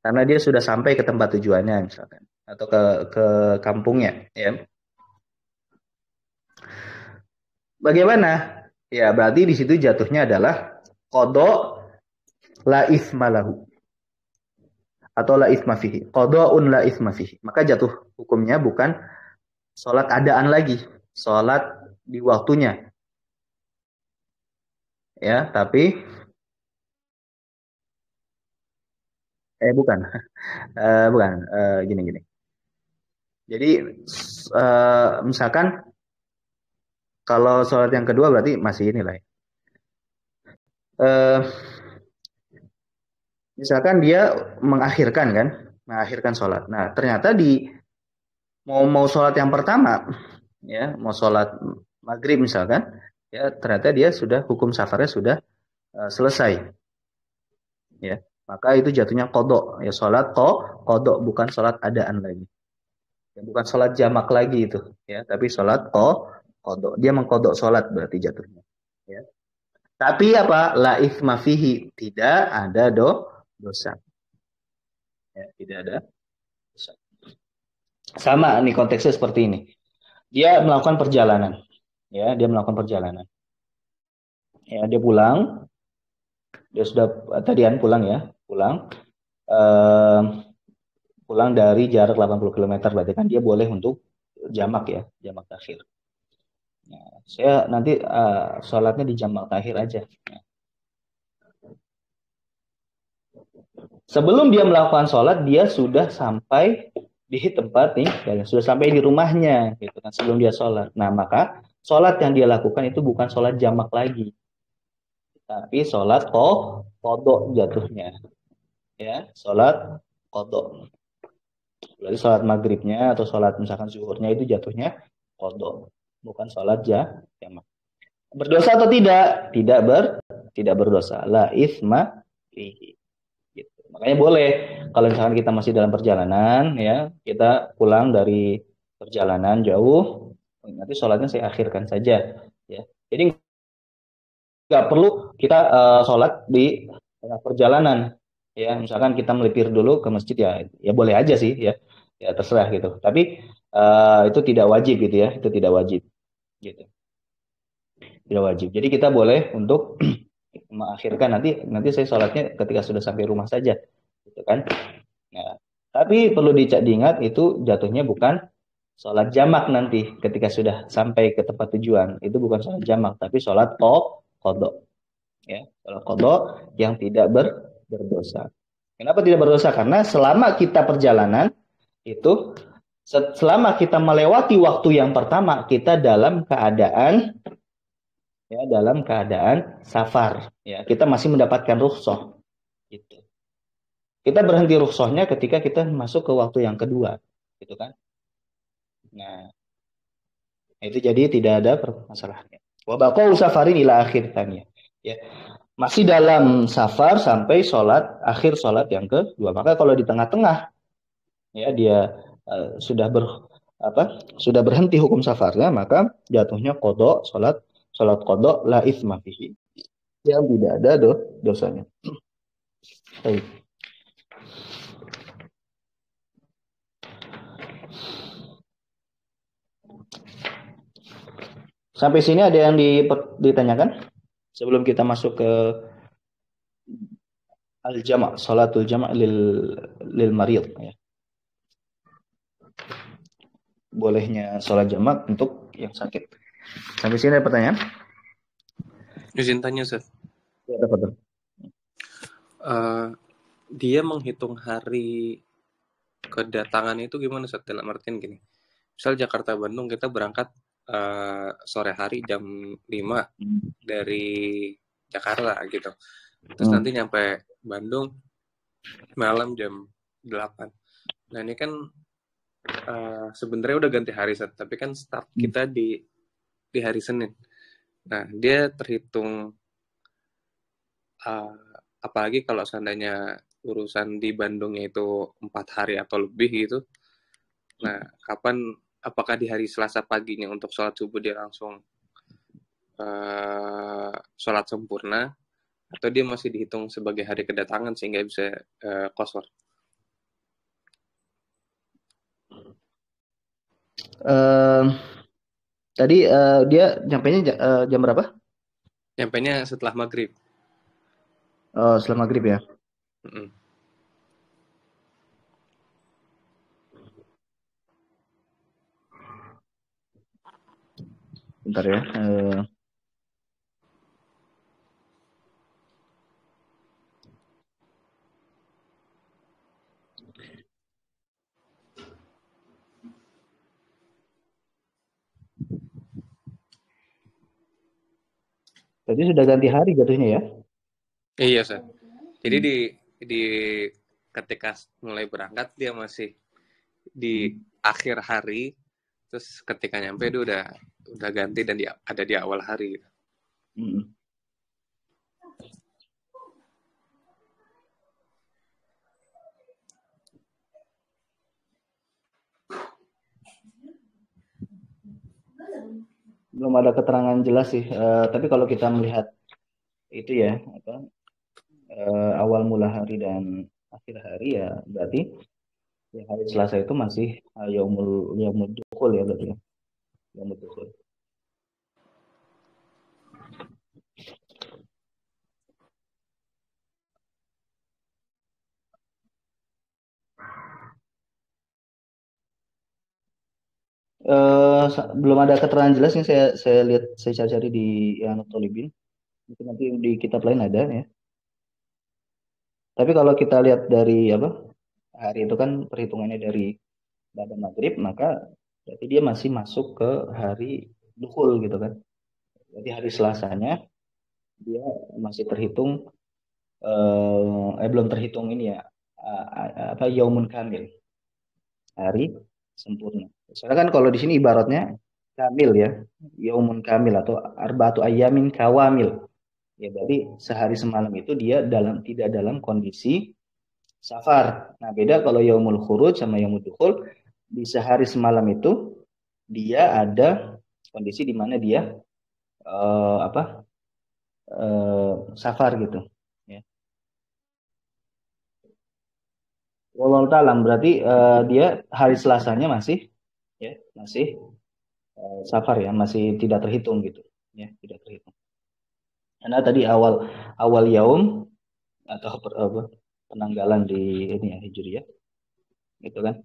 karena dia sudah sampai ke tempat tujuannya misalkan atau ke kampungnya ya. Bagaimana? Ya, berarti di situ jatuhnya adalah qada la itsma lahu atau la itsma fihi. Qada'un la itsma fihi. Maka jatuh hukumnya bukan sholat adaan lagi, sholat di waktunya. Ya, tapi bukan. Bukan, gini. Jadi misalkan kalau sholat yang kedua berarti masih inilah ya. Misalkan dia mengakhirkan sholat. Nah, ternyata di mau sholat yang pertama, ya, mau sholat maghrib misalkan, ya ternyata dia sudah hukum safarnya sudah selesai, ya, maka itu jatuhnya qada, ya sholat qada bukan sholat adaan lagi, ya, bukan sholat jamak lagi itu, ya, tapi sholat qada, dia mengqada sholat berarti jatuhnya, ya. Tapi apa? La itsma fihi, tidak ada dosa. Ya, tidak ada dosa. Sama nih konteksnya seperti ini. Dia melakukan perjalanan. Ya, dia melakukan perjalanan. Ya, dia pulang. Dia sudah tadian pulang ya, eh, pulang dari jarak 80 km, berarti kan dia boleh untuk jamak ya, jamak takhir. Nah, saya nanti sholatnya di jamak takhir aja. Sebelum dia melakukan sholat, dia sudah sampai di tempat nih, ya, sudah sampai di rumahnya, gitu kan, sebelum dia sholat. Nah, maka sholat yang dia lakukan itu bukan sholat jamak lagi, tapi sholat kodok jatuhnya, ya, sholat kodok. Berarti sholat maghribnya atau sholat misalkan zuhurnya itu jatuhnya kodok, bukan sholat jamak. Berdosa atau tidak? Tidak berdosa. La isma fihi. Gitu. Makanya boleh kalau misalkan kita masih dalam perjalanan ya, kita pulang dari perjalanan jauh, nanti sholatnya saya akhirkan saja ya. Jadi nggak perlu kita sholat di tengah perjalanan ya. Misalkan kita melipir dulu ke masjid ya, ya boleh aja sih ya, ya terserah gitu. Tapi itu tidak wajib gitu ya, itu tidak wajib gitu, tidak wajib. Jadi kita boleh untuk mengakhirkan nanti saya sholatnya ketika sudah sampai rumah saja, gitu kan. Nah, tapi perlu diingat itu jatuhnya bukan sholat jamak nanti ketika sudah sampai ke tempat tujuan, itu bukan sholat jamak tapi sholat kodok ya, sholat kodok yang tidak berdosa. Kenapa tidak berdosa? Karena selama kita perjalanan itu, selama kita melewati waktu yang pertama, kita dalam keadaan ya, dalam keadaan safar ya, kita masih mendapatkan rukhsah gitu. Kita berhenti rukhsahnya ketika kita masuk ke waktu yang kedua gitu kan. Nah, itu jadi tidak ada permasalahannya. Wa baqau safarin ila akhir tanya ya, masih dalam safar sampai akhir sholat yang kedua. Maka kalau di tengah-tengah ya dia sudah berhenti hukum safarnya, maka jatuhnya kodok, sholat kodok la itsma fihi, yang tidak ada dosanya. Baik. Sampai sini ada yang ditanyakan sebelum kita masuk ke al-jama', salatul jama' lil marid ya. Bolehnya sholat jamak untuk yang sakit. Sampai sini ada pertanyaan? Izin tanya, Ustaz. Ya, betul. Dia menghitung hari kedatangan itu gimana, Ustaz? Dalam artian gini. Misal Jakarta Bandung kita berangkat sore hari jam 5 dari Jakarta gitu. Terus nanti nyampe Bandung malam jam 8. Nah, ini kan sebenarnya udah ganti hari, Ustaz, tapi kan start kita di hari Senin. Nah, dia terhitung apalagi kalau seandainya urusan di Bandungnya itu 4 hari atau lebih gitu. Nah, apakah di hari Selasa paginya untuk sholat subuh dia langsung sholat sempurna, atau dia masih dihitung sebagai hari kedatangan sehingga bisa qashar? Tadi dia nyampainya jam berapa? Nyampainya setelah maghrib. Setelah maghrib ya. Bentar ya. Tadi sudah ganti hari jatuhnya ya? Iya, Ustaz. Jadi di ketika mulai berangkat dia masih di akhir hari, terus ketika nyampe dia udah ganti dan ada di awal hari gitu. Belum ada keterangan jelas sih. Tapi kalau kita melihat itu ya, awal mula hari dan akhir hari ya, berarti ya hari Selasa itu masih yaumul dukhul ya berarti ya. yaumud dukhul. Belum ada keterangan jelas yang saya lihat, saya cari-cari di Tolibin. Mungkin nanti di kitab lain ada ya. Tapi kalau kita lihat dari hari itu kan perhitungannya dari pada maghrib, maka berarti dia masih masuk ke hari dukhul gitu kan. Jadi hari Selasanya dia masih terhitung belum terhitung ini ya yaumun kamil, hari sempurna. Soalnya kan kalau di sini ibaratnya kamil ya, yaumun kamil atau arba'atu ayyamin kawamil. Ya berarti sehari semalam itu dia tidak dalam kondisi safar. Nah, beda kalau yaumul khuruj sama yaumul dukhul, di sehari semalam itu dia ada kondisi di mana dia safar gitu ya. Wallahu ta'ala, berarti dia hari Selasanya masih safar ya, masih tidak terhitung gitu ya, tidak terhitung. Karena tadi awal yaum atau penanggalan di ini ya Hijriyah itu kan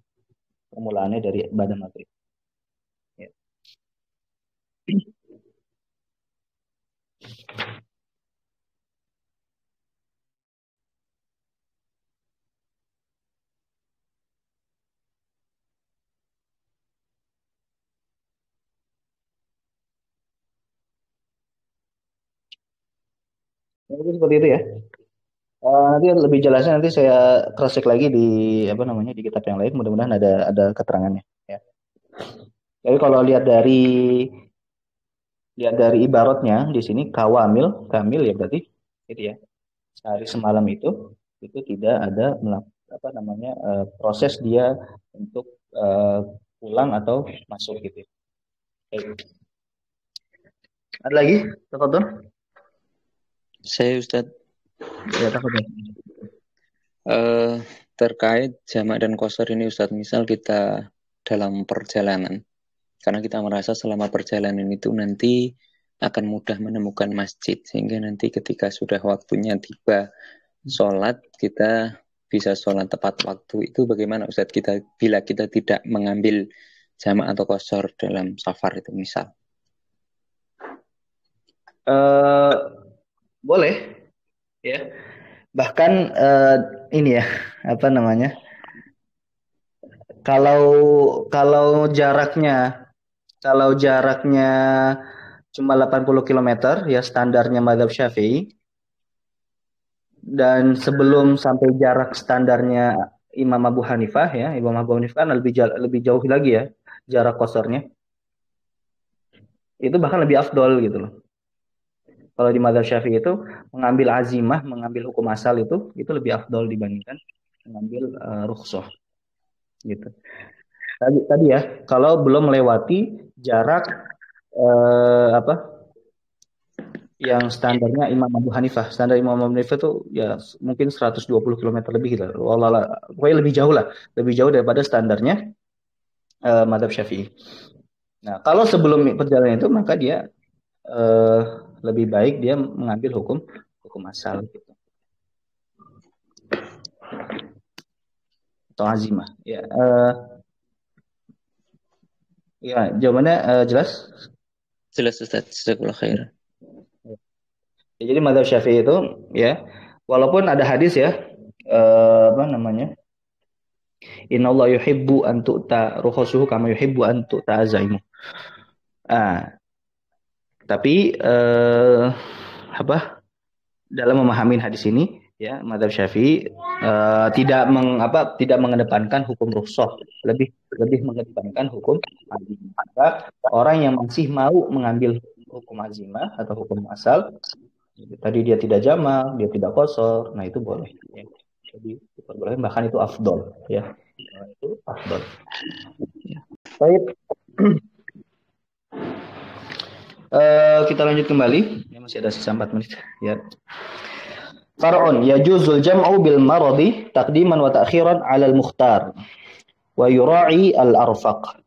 permulaannya dari pada maghrib ya. Mungkin seperti itu ya. Nanti lebih jelasnya nanti saya cross check lagi di di kitab yang lain. Mudah-mudahan ada keterangannya. Ya. Jadi kalau lihat dari ibaratnya di sini kamil ya berarti itu ya. Sehari semalam itu tidak ada proses dia untuk pulang atau masuk gitu. Baik. Ada lagi, Tafadhol? Saya Ustadz. Ya, Tafadhol. Terkait jamak dan qashar ini Ustadz, misal kita dalam perjalanan, karena kita merasa selama perjalanan itu nanti akan mudah menemukan masjid, sehingga nanti ketika sudah waktunya tiba sholat, kita bisa sholat tepat waktu. Itu bagaimana Ustadz bila kita tidak mengambil jamak atau qashar dalam safar itu misal? Boleh ya. Bahkan ini ya kalau jaraknya cuma 80 km ya standarnya mazhab Syafi'i, dan sebelum sampai jarak standarnya Imam Abu Hanifah ya, Imam Abu Hanifah kan lebih jauh lagi ya jarak qasarnya. Itu bahkan lebih afdol gitu loh. Kalau di mazhab Syafi'i itu mengambil azimah, mengambil hukum asal itu lebih afdol dibandingkan mengambil rukhsah. Gitu. Tadi ya, kalau belum melewati jarak yang standarnya Imam Abu Hanifah. Standar Imam Abu Hanifah itu ya mungkin 120 km lebih gitu. Pokoknya lebih jauh lah, lebih jauh daripada standarnya mazhab Syafi'i. Nah, kalau sebelum perjalanan itu maka dia lebih baik dia mengambil hukum asal gitu. Atau azimah. Ya, ya jawabannya jelas? Jelas Ustaz, jazakallahu khairan. Ya, jadi mazhab Syafi'i itu ya, walaupun ada hadis ya, Innallaha yuhibbu an tu'ta rukhsuhu kama yuhibbu an tu'ta azaimu. Tapi dalam memahami hadis ini ya, mazhab Syafi'i tidak mengedepankan hukum rukhsah, lebih mengedepankan hukum azimah. Maka orang yang masih mau mengambil hukum azimah atau hukum asal, tadi dia tidak jamak, dia tidak qashar, nah itu boleh ya. Jadi diperbolehkan, bahkan itu afdol ya. Itu afdol. Baik. Kita lanjut kembali. Ya, masih ada sisa 4 menit ya. Far'un yajuzul jam'u bil maradi taqdiman wa ta'khiran 'ala al-mukhtar wa yura'i al-arfaq.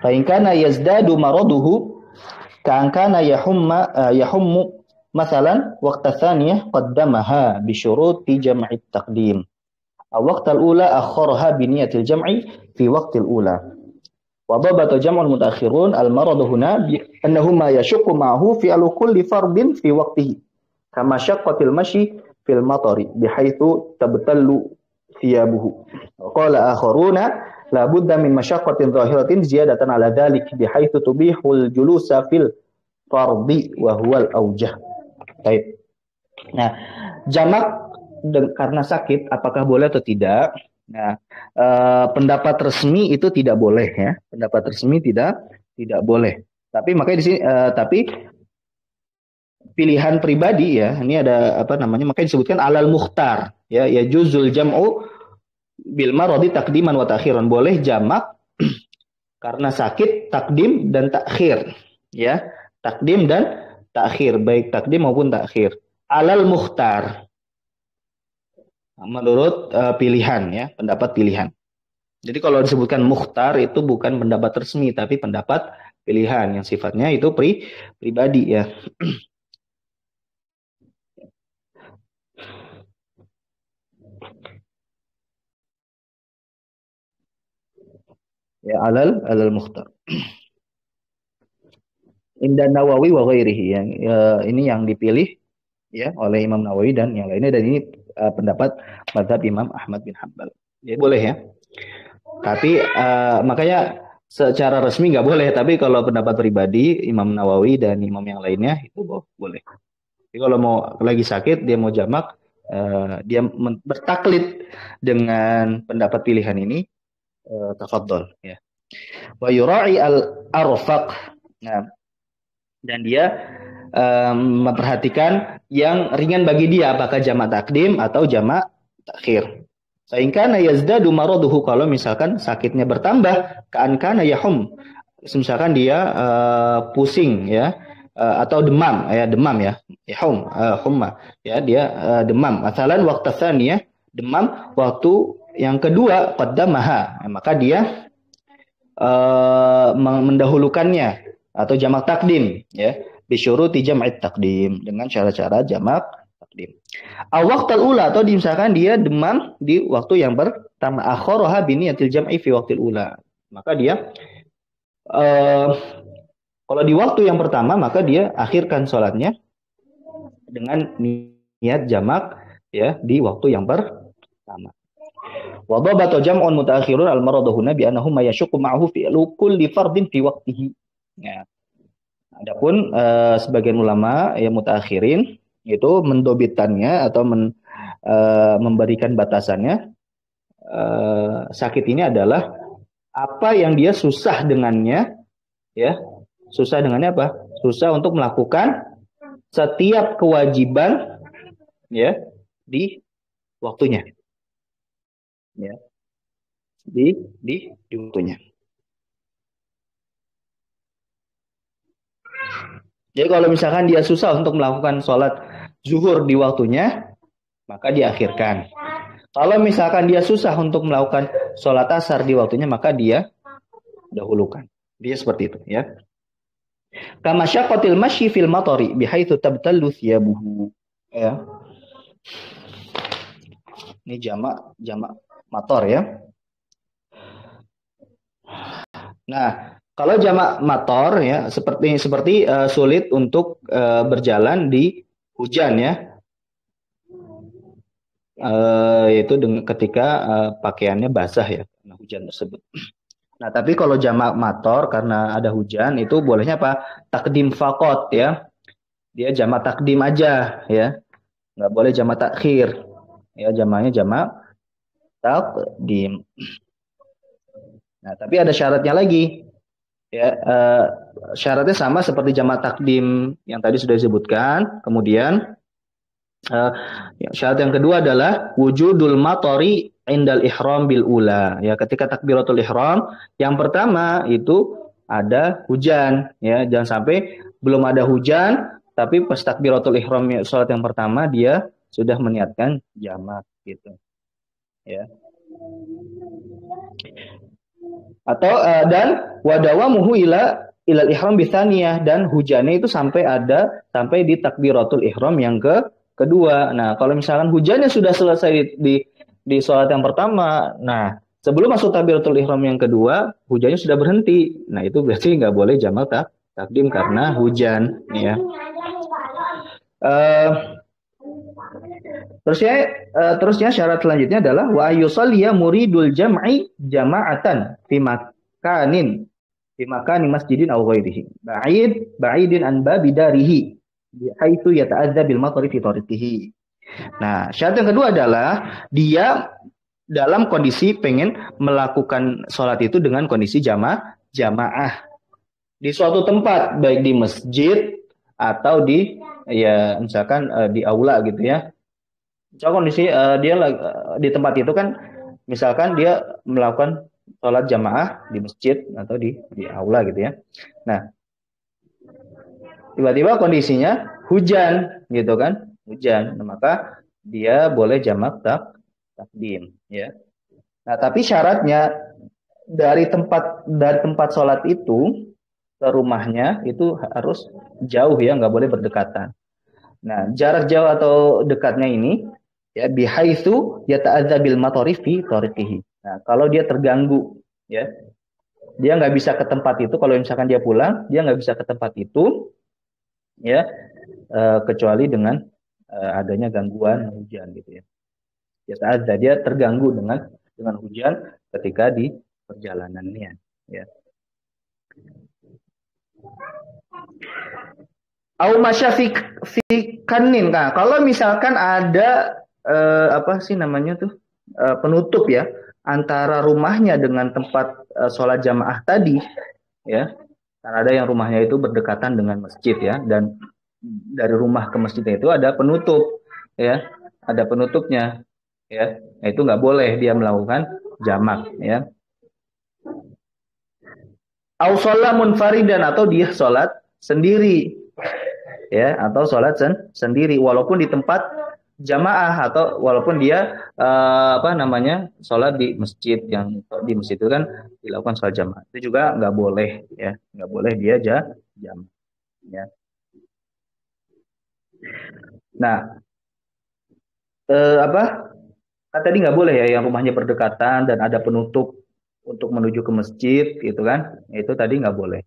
Fa in kana yazdadu maraduhu ka'an kana yahummu مثلا وقت الثانية قدمها بشروط جمع التقديم أو وقت الأولى أخرها بنية الجمع في وقت الأولى وضبط جمع المتأخرون المرض هنا أنه ما يشق معه فعل كل فرض في وقته كما شقة المشي في المطر بحيث تبتل ثيابه وقال آخرون لا بد من مشقة ظاهرة زيادة على ذلك بحيث تبيح الجلوس في الفرض وهو الأوجه. Baik. Nah, jamak karena sakit apakah boleh atau tidak? Nah, pendapat resmi itu tidak boleh ya. Pendapat resmi tidak boleh. Tapi makanya di sini tapi pilihan pribadi ya. Ini ada apa namanya? Makanya disebutkan alal mukhtar ya, juzul jam'u bil maradi taqdiman wa ta'khiran. Boleh jamak karena sakit takdim dan takhir ya. Takdim dan takhir, baik takdim maupun takhir. Alal mukhtar. Menurut pilihan ya, pendapat pilihan. Jadi kalau disebutkan mukhtar itu bukan pendapat resmi tapi pendapat pilihan yang sifatnya itu pribadi ya. Ya alal mukhtar. Inda Nawawi wa ghairihi yang ini yang dipilih ya oleh Imam Nawawi dan yang lainnya, dan ini pendapat mazhab Imam Ahmad bin Hanbal. Ya boleh ya. Tapi makanya secara resmi nggak boleh, tapi kalau pendapat pribadi Imam Nawawi dan imam yang lainnya itu boleh. Jadi kalau mau lagi sakit dia mau jamak, dia bertaklid dengan pendapat pilihan ini, tafadhol ya. Wa yura'i al-arfaq. Nah, dan dia memperhatikan yang ringan bagi dia, apakah jamak takdim atau jamak takhir. Sehingga yazdadu maraduhu, kalau misalkan sakitnya bertambah, ka'an kana yahum, misalkan dia pusing ya, atau demam ya, yahum humma ya, dia demam. Masalan waqta tsaniyah, demam waktu yang kedua, qaddamaha, maka dia mendahulukannya atau jamak takdim ya, bisyuruti jam'it takdim, dengan cara-cara jamak takdim. Waqtal ula, atau misalkan dia demam di waktu yang pertama, akharaha bi niyatil jam'i fi waqtil ula, maka dia kalau di waktu yang pertama maka dia akhirkan sholatnya dengan niat jamak ya di waktu yang pertama. Wa dhabata jam'un mutaakhirun al-maradu huna bi annahu ma yashqu ma'ahu fi'lu kulli fardin fi waqtihi. Ya. Adapun sebagian ulama yang mutaakhirin itu mendobitannya atau memberikan batasannya, sakit ini adalah apa yang dia susah dengannya ya. Susah dengannya apa? Susah untuk melakukan setiap kewajiban ya di waktunya. Ya. Di waktunya. Jadi kalau misalkan dia susah untuk melakukan sholat zuhur di waktunya, maka dia akhirkan. Kalau misalkan dia susah untuk melakukan sholat asar di waktunya, maka dia dahulukan. Dia seperti itu ya. Kama syaqqatil masyi fil matori bihaitsu tabtallu thiyabuhu. Ya. Ini jamak mator ya. Nah, kalau jamak mator ya seperti sulit untuk berjalan di hujan ya, yaitu ketika pakaiannya basah ya karena hujan tersebut. Nah tapi kalau jamak mator karena ada hujan itu bolehnya apa? Takdim faqat ya, dia jamak takdim aja ya, nggak boleh jamak takhir ya, jamaknya jamak takdim. Nah tapi ada syaratnya lagi. Ya, syaratnya sama seperti jamak takdim yang tadi sudah disebutkan. Kemudian syarat yang kedua adalah wujudul matori indal ihram bil ula. Ya, ketika takbiratul ihram yang pertama itu ada hujan. Ya, jangan sampai belum ada hujan, tapi pas takbiratul ihram salat yang pertama dia sudah meniatkan jamak gitu. Ya. Atau dan wadawamuhu ilal ihram bitsaniyah, dan hujannya itu sampai di takbiratul ihram yang kedua. Nah, kalau misalkan hujannya sudah selesai di sholat yang pertama, nah sebelum masuk takbiratul ihram yang kedua, hujannya sudah berhenti. Nah, itu berarti nggak boleh jamak takdim karena hujan, ya. Terusnya syarat selanjutnya adalah wa yusalliya muridul jam'i jama'atan fi makanin masjidin aw ghairihi ba'idin an babi darihi bihaitsu yata'adza bil matari fi tariqihi. Nah, syarat yang kedua adalah dia dalam kondisi pengen melakukan sholat itu dengan kondisi jamaah di suatu tempat, baik di masjid atau di misalkan di aula gitu ya. So, kondisi dia di tempat itu kan, misalkan dia melakukan sholat jamaah di masjid atau di aula gitu ya. Nah, tiba-tiba kondisinya hujan gitu kan, hujan. Nah, maka dia boleh jamak takdim, ya. Nah, tapi syaratnya dari tempat sholat itu ke rumahnya itu harus jauh, ya, nggak boleh berdekatan. Nah, jarak jauh atau dekatnya ini, ya, bihaitsu yata'adza bil matari fi tariqihi. Nah, kalau dia terganggu, ya, dia nggak bisa ke tempat itu. Kalau misalkan dia pulang, dia nggak bisa ke tempat itu, ya, kecuali dengan adanya gangguan hujan gitu ya. Yata'adza, dia terganggu dengan hujan ketika di perjalanannya, ya. Au masyafiqanin. Nah, kalau misalkan ada penutup, ya, antara rumahnya dengan tempat sholat jamaah tadi, ya. Karena ada yang rumahnya itu berdekatan dengan masjid, ya, dan dari rumah ke masjid itu ada penutup, ya, ada penutupnya, ya. Nah, itu nggak boleh dia melakukan jamak, ya. Au sholat munfaridan, atau dia sholat sendiri, ya, atau sholat sendiri walaupun di tempat jamaah, atau walaupun dia sholat di masjid, yang di masjid itu kan dilakukan sholat jamaah, itu juga nggak boleh, ya, nggak boleh dia jamak, ya. Nah, kan tadi nggak boleh, ya, yang rumahnya berdekatan dan ada penutup untuk menuju ke masjid, gitu kan? Itu tadi nggak boleh.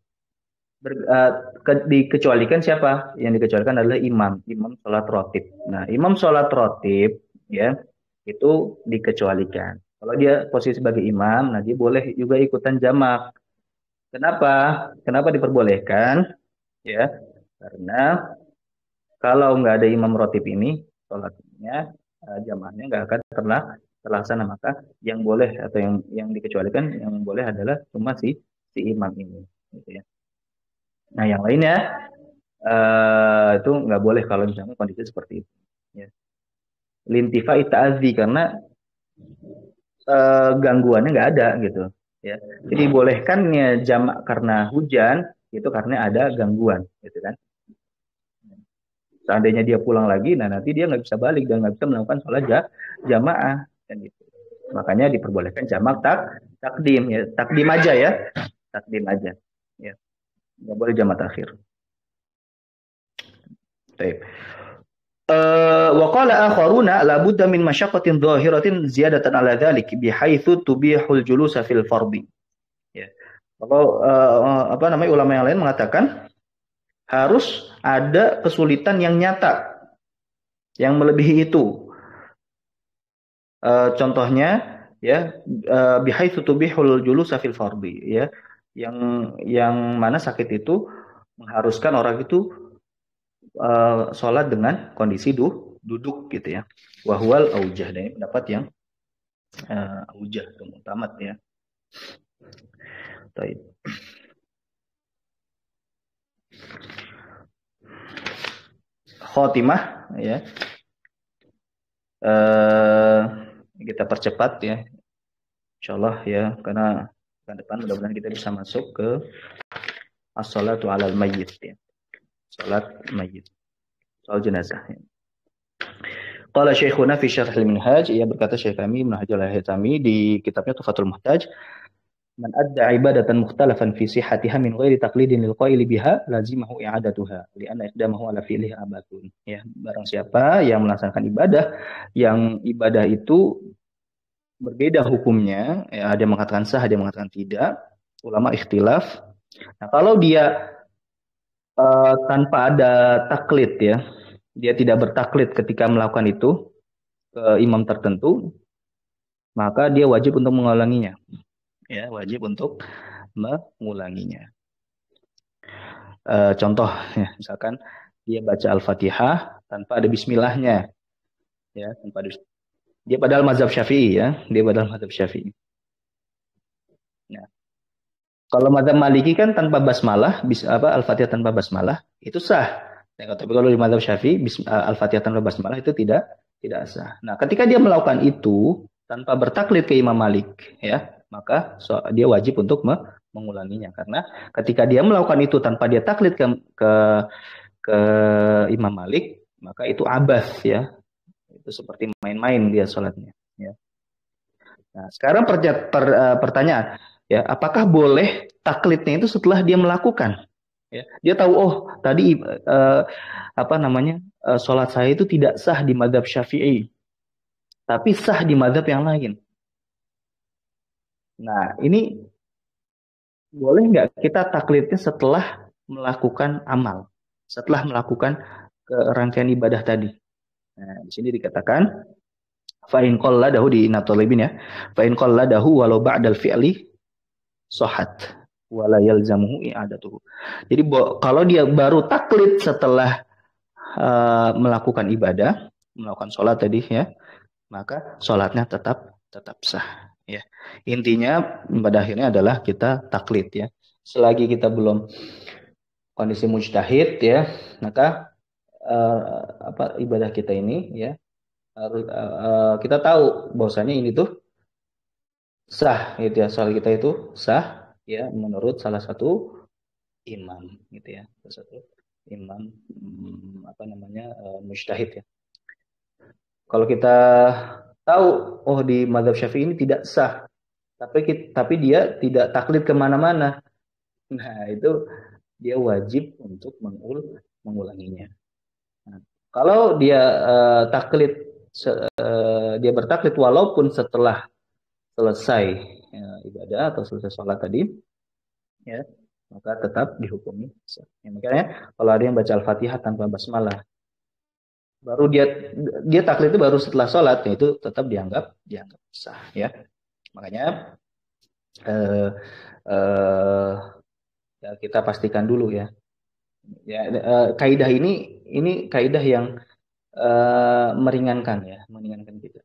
Dikecualikan siapa? Yang dikecualikan adalah imam sholat rotib. Nah, imam sholat rotib, ya, itu dikecualikan. Kalau dia posisi sebagai imam, nah dia boleh juga ikutan jamak. Kenapa diperbolehkan? Ya, karena kalau nggak ada imam rotib ini, sholatnya jamaahnya nggak akan terlaksana. Maka yang boleh atau yang dikecualikan, yang boleh adalah cuma si imam ini, gitu ya. Nah, yang lainnya itu nggak boleh kalau misalnya kondisi seperti itu, ya. Lintifa ta'adzi, karena gangguannya nggak ada, gitu, ya. Jadi bolehkannya jamak karena hujan itu karena ada gangguan, gitu kan. Seandainya dia pulang lagi, nah nanti dia nggak bisa balik dan nggak bisa melakukan sholat jamaah, kan gitu. Makanya diperbolehkan jamak takdim, ya, takdim aja, ya, takdim aja, ya, nggak boleh jamak takhir. Baik. Wa qala akharuna la budda min masyaqqatin dhahiratin ziyadatan ala dzalik bihaitsu tubihul julusa fil fardhi. Ya. Kalau ulama yang lain mengatakan harus ada kesulitan yang nyata yang melebihi itu. Contohnya, ya, bihaitsu tubihul julusa fil fardhi, ya. Yang mana sakit itu mengharuskan orang itu sholat dengan kondisi duduk, gitu ya. Wahwal aujah, dan ini pendapat yang aujah, tamat, ya. Baik. Khotimah, ya. Kita percepat, ya, insyaallah, ya, karena ke depan mudah-mudahan kita bisa masuk ke as-shalatu 'alal mayyit, ya. Salat mayit, salat jenazah. Qala Syekhuna fi Syarh al-Minhaj, ia berkata Syekh kami Ibnu Hajar al-Haytami di kitabnya Tuhfatul Muhtaj, Man adda ibadatan mukhtalafan fi sihhatiha min ghairi taqlidin lil qaili biha lazimahu i'adatuha li'anna iqdamahu ala fi'lihi abatun. Ya, barang siapa yang melaksanakan ibadah yang ibadah itu berbeda hukumnya, ya, ada yang mengatakan sah, ada yang mengatakan tidak. Ulama ikhtilaf. Nah, kalau dia tanpa ada taklid ya, dia tidak bertaklid ketika melakukan itu ke imam tertentu, maka dia wajib untuk mengulanginya. Ya, wajib untuk mengulanginya. Contoh, ya, misalkan dia baca Al-Fatihah tanpa ada bismillahnya, ya, tanpa ada, dia padahal mazhab Syafi'i ya, dia padahal mazhab Syafi'i. Nah, kalau mazhab Maliki kan tanpa basmalah, Al-Fatihah tanpa basmalah itu sah. Ya, tapi kalau di mazhab Syafi'i Al-Fatihah tanpa basmalah itu tidak sah. Nah, ketika dia melakukan itu tanpa bertaklid ke Imam Malik, ya, maka dia wajib untuk mengulanginya karena ketika dia melakukan itu tanpa dia taklid ke Imam Malik, maka itu abas ya. Itu seperti main-main dia sholatnya. Ya. Nah, sekarang pertanyaan, ya, apakah boleh taklidnya itu setelah dia melakukan? Ya, dia tahu, oh tadi sholat saya itu tidak sah di mazhab Syafi'i, tapi sah di mazhab yang lain. Nah, ini boleh nggak kita taklidnya setelah melakukan amal, setelah melakukan rangkaian ibadah tadi? Nah, di sini dikatakan fa'in qalladahu di Inatolibin ya. Fa'in qalladahu walau ba'dal fi'li sohat wala yalzamuhu i'adatuhu. Jadi kalau dia baru taklid setelah melakukan ibadah, melakukan sholat tadi ya, maka sholatnya tetap sah ya. Intinya pada akhirnya adalah kita taklid ya. Selagi kita belum kondisi mujtahid ya, maka ibadah kita ini ya harus kita tahu bahwasanya ini tuh sah gitu ya, soal kita itu sah ya menurut salah satu imam gitu ya, salah satu imam mujtahid ya. Kalau kita tahu oh di mazhab Syafi'i ini tidak sah, tapi dia tidak taklid kemana-mana, nah itu dia wajib untuk mengulanginya. Nah, kalau dia dia bertaklid walaupun setelah selesai ya, ibadah atau selesai sholat tadi, ya maka tetap dihukumi. Ya, makanya kalau ada yang baca Al-Fatihah tanpa basmalah, baru dia taklid itu baru setelah sholat, ya, itu tetap dianggap sah. Ya, makanya ya kita pastikan dulu ya. Ya, kaidah ini kaidah yang meringankan kita.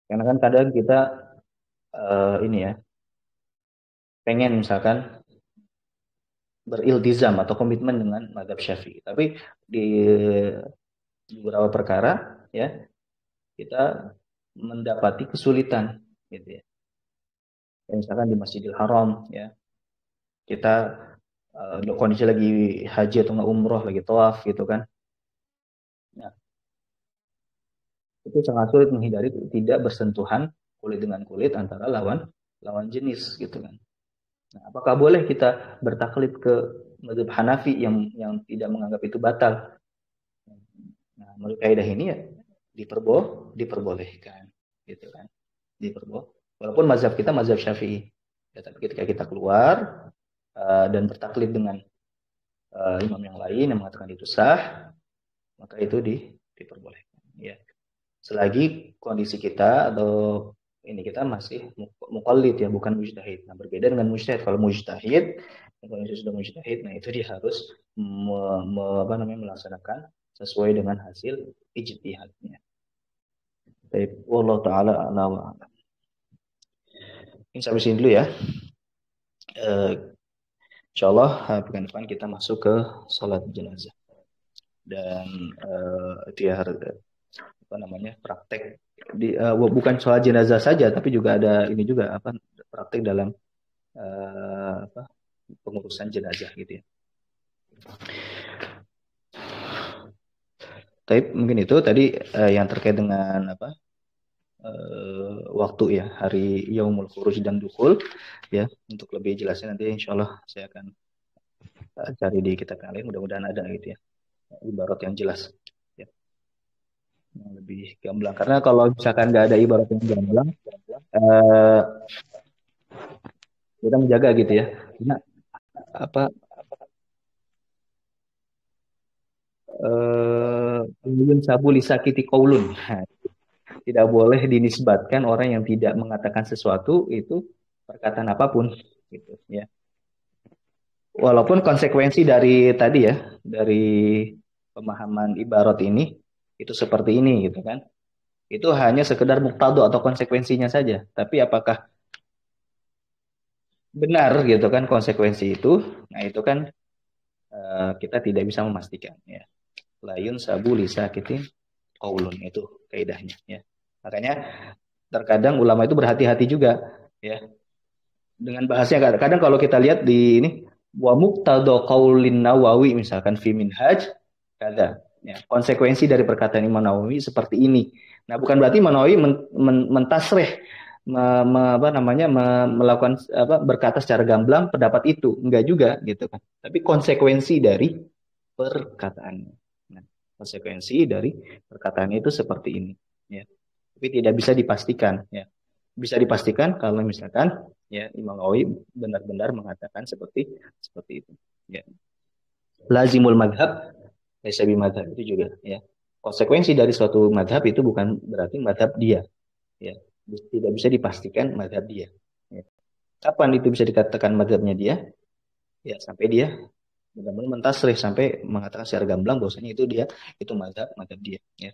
Karena kan kadang kita ini ya pengen misalkan beriltizam atau komitmen dengan mazhab Syafi'i, tapi di beberapa perkara ya kita mendapati kesulitan gitu ya. Misalkan di Masjidil Haram ya kita kondisi lagi haji atau nggak umroh, lagi tawaf gitu kan. Nah, itu sangat sulit menghindari tidak bersentuhan kulit dengan kulit antara lawan jenis gitu kan. Nah, apakah boleh kita bertaklid ke mazhab Hanafi yang tidak menganggap itu batal? Nah, menurut kaidah ini ya diperbolehkan gitu kan. Walaupun mazhab kita mazhab Syafi'i. Ya, tapi ketika kita keluar dan bertaklid dengan imam yang lain yang mengatakan itu sah, maka itu diperbolehkan ya. Selagi kondisi kita atau ini kita masih muqallid ya, bukan mujtahid. Nah, berbeda dengan mujtahid. Kalau mujtahid, kalau sudah mujtahid, nah itu dia harus melaksanakan sesuai dengan hasil ijtihadnya. Baik, wallahu taala a'lam wa a'lam. Ini sampai sini dulu ya. Insyaallah pekan depan kita masuk ke salat jenazah. Dan dia praktek bukan sholat jenazah saja, tapi juga ada ini juga praktek dalam pengurusan jenazah gitu ya. Tapi mungkin itu tadi yang terkait dengan waktu ya, hari Yaumul Khuruj dan Dukhul ya. Untuk lebih jelasnya nanti insyaallah saya akan cari di kitab yang lain, mudah-mudahan ada gitu ya, ibarat yang jelas ya, yang lebih gamblang. Karena kalau misalkan nggak ada ibarat yang gamblang, kita menjaga gitu ya. Karena apa sabu lisakiti qaulun. Tidak boleh dinisbatkan orang yang tidak mengatakan sesuatu itu perkataan apapun gitu ya. Walaupun konsekuensi dari tadi ya, dari pemahaman ibarat ini itu seperti ini gitu kan. Itu hanya sekedar muqtado atau konsekuensinya saja. Tapi apakah benar gitu kan konsekuensi itu? Nah, itu kan kita tidak bisa memastikan ya. Layun sabu lisakiti qaulun, itu kaidahnya ya. Makanya terkadang ulama itu berhati-hati juga ya dengan bahasanya. Kadang kalau kita lihat di ini wa muqtada qaulin Nawawi misalkan fi minhaj kada ya, konsekuensi dari perkataan Imam Nawawi seperti ini. Nah, bukan berarti Imam Nawawi mentasrih melakukan berkata secara gamblang pendapat itu, enggak juga gitu kan. Tapi konsekuensi dari perkataannya. Nah, konsekuensi dari perkataan itu seperti ini ya. Tapi tidak bisa dipastikan ya. Bisa dipastikan kalau misalkan ya Imam Nawawi benar-benar mengatakan seperti itu ya. Lazimul madhab laisa bimadhab, itu juga ya. Konsekuensi dari suatu madhab itu bukan berarti madhab dia ya. Tidak bisa dipastikan madhab dia ya. Kapan itu bisa dikatakan madhabnya dia? Ya sampai dia benar-benar mentasrih, sampai mengatakan secara gamblang bahwasanya itu madhab dia ya.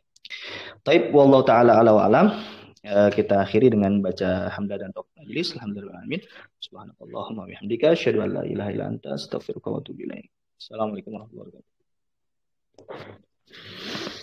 Taib wallahu taala ala wa alam. Kita akhiri dengan baca hamdalah dan tauhid majelis. Alhamdulillahirabbil alamin. Subhanakallahumma wa bihamdika asyhadu an la ilaha illa anta astaghfiruka wa atubu ilaik. Assalamualaikum warahmatullahi wabarakatuh.